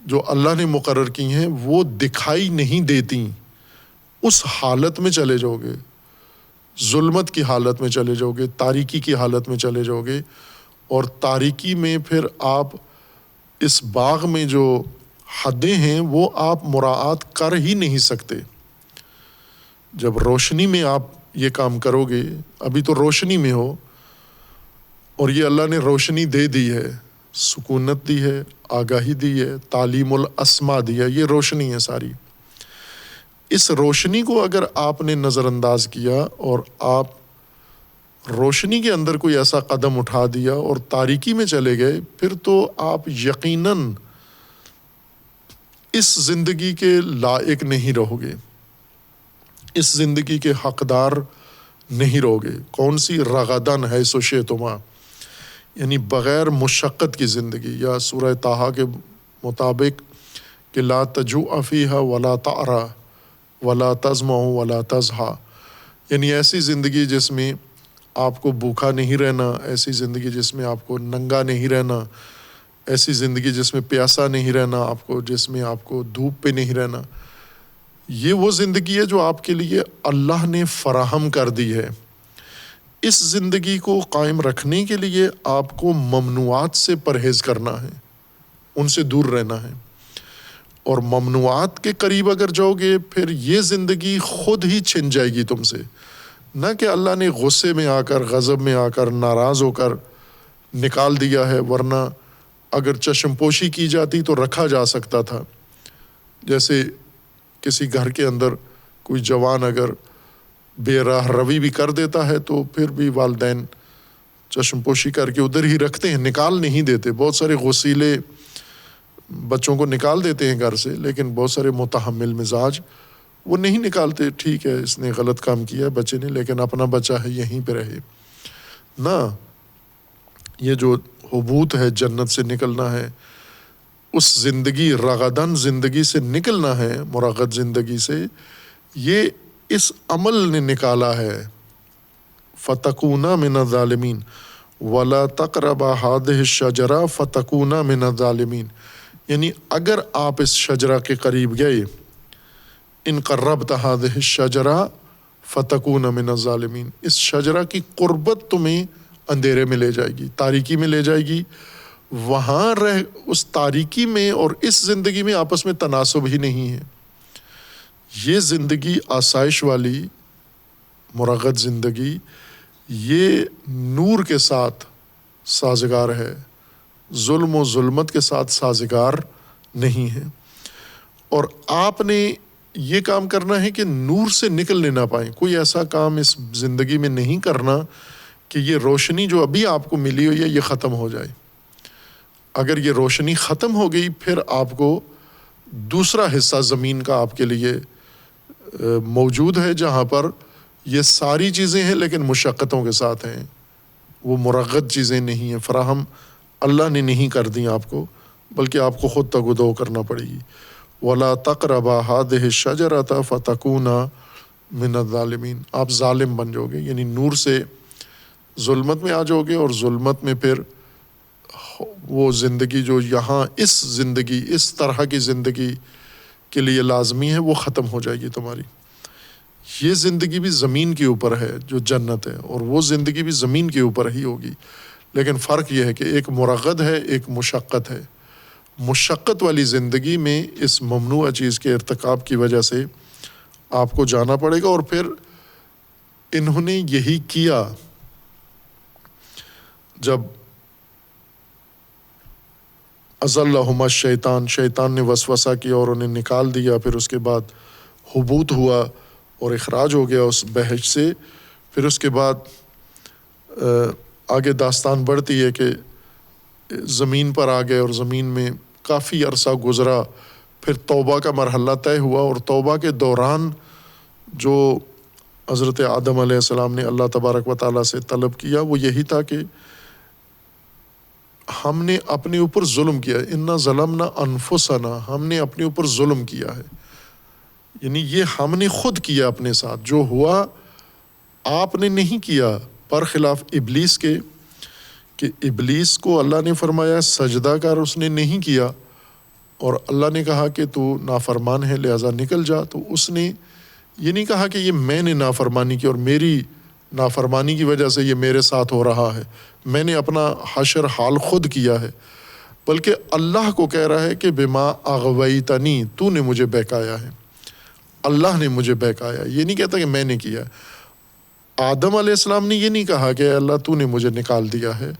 S1: جو اللہ نے مقرر کی ہیں وہ دکھائی نہیں دیتی، اس حالت میں چلے جاؤ گے، ظلمت کی حالت میں چلے جاؤ گے، تاریکی کی حالت میں چلے جاؤ گے. اور تاریکی میں پھر آپ اس باغ میں جو حدیں ہیں وہ آپ مراعات کر ہی نہیں سکتے. جب روشنی میں آپ یہ کام کرو گے، ابھی تو روشنی میں ہو اور یہ اللہ نے روشنی دے دی ہے، سکونت دی ہے، آگاہی دی ہے، تعلیم الاسما دی ہے، یہ روشنی ہے ساری. اس روشنی کو اگر آپ نے نظر انداز کیا اور آپ روشنی کے اندر کوئی ایسا قدم اٹھا دیا اور تاریکی میں چلے گئے، پھر تو آپ یقیناً اس زندگی کے لائق نہیں رہو گے، اس زندگی کے حقدار نہیں رہو گے. کون سی؟ رغدن ہے سو شئتما، یعنی بغیر مشقت کی زندگی، یا سورہ طٰہٰ کے مطابق کہ لا تجوع فیہا ولا تعریٰ ولا تظمأ ولا تضحیٰ، یعنی ایسی زندگی جس میں آپ کو بھوکا نہیں رہنا، ایسی زندگی جس میں آپ کو ننگا نہیں رہنا، ایسی زندگی جس میں پیاسا نہیں رہنا آپ کو، جس میں آپ کو دھوپ پہ نہیں رہنا. یہ وہ زندگی ہے جو آپ کے لیے اللہ نے فراہم کر دی ہے. اس زندگی کو قائم رکھنے کے لیے آپ کو ممنوعات سے پرہیز کرنا ہے، ان سے دور رہنا ہے. اور ممنوعات کے قریب اگر جاؤ گے پھر یہ زندگی خود ہی چھن جائے گی تم سے. نہ کہ اللہ نے غصے میں آ کر، غضب میں آ کر، ناراض ہو کر نکال دیا ہے، ورنہ اگر چشم پوشی کی جاتی تو رکھا جا سکتا تھا. جیسے کسی گھر کے اندر کوئی جوان اگر بے راہ روی بھی کر دیتا ہے تو پھر بھی والدین چشم پوشی کر کے ادھر ہی رکھتے ہیں، نکال نہیں دیتے. بہت سارے غصیلے بچوں کو نکال دیتے ہیں گھر سے، لیکن بہت سارے متحمل مزاج وہ نہیں نکالتے. ٹھیک ہے اس نے غلط کام کیا ہے بچے نے، لیکن اپنا بچہ ہے یہیں پہ رہے. نہ، یہ جو حبوط ہے جنت سے نکلنا ہے، اس زندگی رغدن زندگی سے نکلنا ہے، مرغد زندگی سے، یہ اس عمل نے نکالا ہے. فَتَكُونَا مِنَ الظَّالِمِينَ وَلَا تَقْرَبَا هَٰذِهِ الشَّجَرَةَ فَتَكُونَا مِنَ الظَّالِمِينَ، یعنی اگر آپ اس شجرہ کے قریب گئے، ان قربت هذه الشجرة فتكون من الظالمین، اس شجرہ کی قربت تمہیں اندھیرے میں لے جائے گی، تاریکی میں لے جائے گی. وہاں رہ اس تاریکی میں اور اس زندگی میں آپس میں تناسب ہی نہیں ہے. یہ زندگی آسائش والی مرغد زندگی یہ نور کے ساتھ سازگار ہے، ظلم و ظلمت کے ساتھ سازگار نہیں ہے. اور آپ نے یہ کام کرنا ہے کہ نور سے نکلنے نہ پائیں. کوئی ایسا کام اس زندگی میں نہیں کرنا کہ یہ روشنی جو ابھی آپ کو ملی ہوئی ہے یہ ختم ہو جائے. اگر یہ روشنی ختم ہو گئی پھر آپ کو دوسرا حصہ زمین کا آپ کے لیے موجود ہے جہاں پر یہ ساری چیزیں ہیں لیکن مشقتوں کے ساتھ ہیں. وہ مرغد چیزیں نہیں ہیں، فراہم اللہ نے نہیں کر دیں آپ کو، بلکہ آپ کو خود تگ و دو کرنا پڑے گی. وَلَا تَقْرَبَا هَٰذِهِ الشَّجَرَةَ فَتَكُونَا مِنَ الظَّالِمِينَ، آپ ظالم بن جاؤ گے، یعنی نور سے ظلمت میں آ جاؤ گے، اور ظلمت میں پھر وہ زندگی جو یہاں اس زندگی، اس طرح کی زندگی کے لیے لازمی ہے وہ ختم ہو جائے گی تمہاری. یہ زندگی بھی زمین کے اوپر ہے جو جنت ہے، اور وہ زندگی بھی زمین کے اوپر ہی ہوگی. لیکن فرق یہ ہے کہ ایک مرغد ہے، ایک مشقت ہے۔ مشقت والی زندگی میں اس ممنوع چیز کے ارتکاب کی وجہ سے آپ کو جانا پڑے گا، اور پھر انہوں نے یہی کیا۔ جب اضلہما الشیطان، شیطان نے وسوسہ کیا اور انہیں نکال دیا، پھر اس کے بعد حبوط ہوا اور اخراج ہو گیا اس بہشت سے، پھر اس کے بعد آگے داستان بڑھتی ہے کہ زمین پر آ گئے اور زمین میں کافی عرصہ گزرا، پھر توبہ کا مرحلہ طے ہوا، اور توبہ کے دوران جو حضرت آدم علیہ السلام نے اللہ تبارک و تعالیٰ سے طلب کیا وہ یہی تھا کہ ہم نے اپنے اوپر ظلم کیا، انا ظلمنا انفسنا، ہم نے اپنے اوپر ظلم کیا ہے، یعنی یہ ہم نے خود کیا اپنے ساتھ، جو ہوا آپ نے نہیں کیا، برخلاف ابلیس کے، کہ ابلیس کو اللہ نے فرمایا سجدہ کر، اس نے نہیں کیا، اور اللہ نے کہا کہ تو نافرمان ہے لہذا نکل جا، تو اس نے یہ نہیں کہا کہ یہ میں نے نافرمانی کی اور میری نافرمانی کی وجہ سے یہ میرے ساتھ ہو رہا ہے، میں نے اپنا حشر حال خود کیا ہے، بلکہ اللہ کو کہہ رہا ہے کہ بما اغویتنی، تو نے مجھے بہکایا ہے، اللہ نے مجھے بہکایا، یہ نہیں کہتا کہ میں نے کیا۔ آدم علیہ السلام نے یہ نہیں کہا کہ اللہ تو نے مجھے نکال دیا ہے،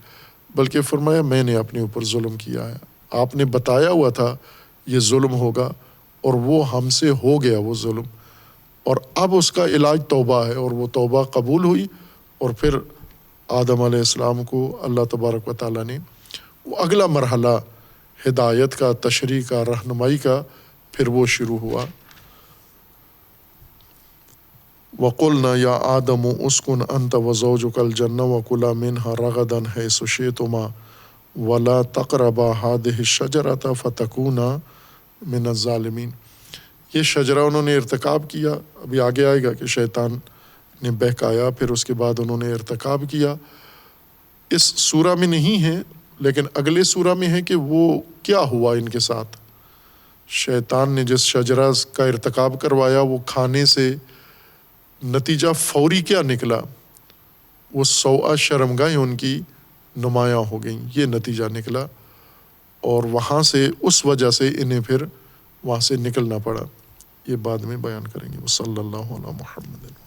S1: بلکہ فرمایا میں نے اپنے اوپر ظلم کیا ہے، آپ نے بتایا ہوا تھا یہ ظلم ہوگا اور وہ ہم سے ہو گیا وہ ظلم، اور اب اس کا علاج توبہ ہے، اور وہ توبہ قبول ہوئی، اور پھر آدم علیہ السلام کو اللہ تبارک و تعالیٰ نے وہ اگلا مرحلہ ہدایت کا، تشریح کا، رہنمائی کا، پھر وہ شروع ہوا۔ وَقُلْنَا يَا آدَمُ اسْكُنْ أَنْتَ وَزَوْجُكَ الْجَنَّةَ وَكُلَا مِنْهَا رَغَدًا حَيْثُ شِئْتُمَا وَلَا تَقْرَبَا هَٰذِهِ الشَّجَرَةَ فَتَكُونَا مِنَ الظَّالِمِينَ۔ یہ شجرہ انہوں نے ارتکاب کیا، ابھی آگے آئے گا کہ شیطان نے بہکایا، پھر اس کے بعد انہوں نے ارتکاب کیا، اس سورہ میں نہیں ہے لیکن اگلے سورہ میں ہے کہ وہ کیا ہوا ان کے ساتھ۔ شیطان نے جس شجرہ کا ارتکاب کروایا وہ کھانے سے نتیجہ فوری کیا نکلا، وہ 100 شرمگاہیں ان کی نمایاں ہو گئیں، یہ نتیجہ نکلا، اور وہاں سے اس وجہ سے انہیں پھر وہاں سے نکلنا پڑا، یہ بعد میں بیان کریں گے۔ صلی اللہ علیہ محمد۔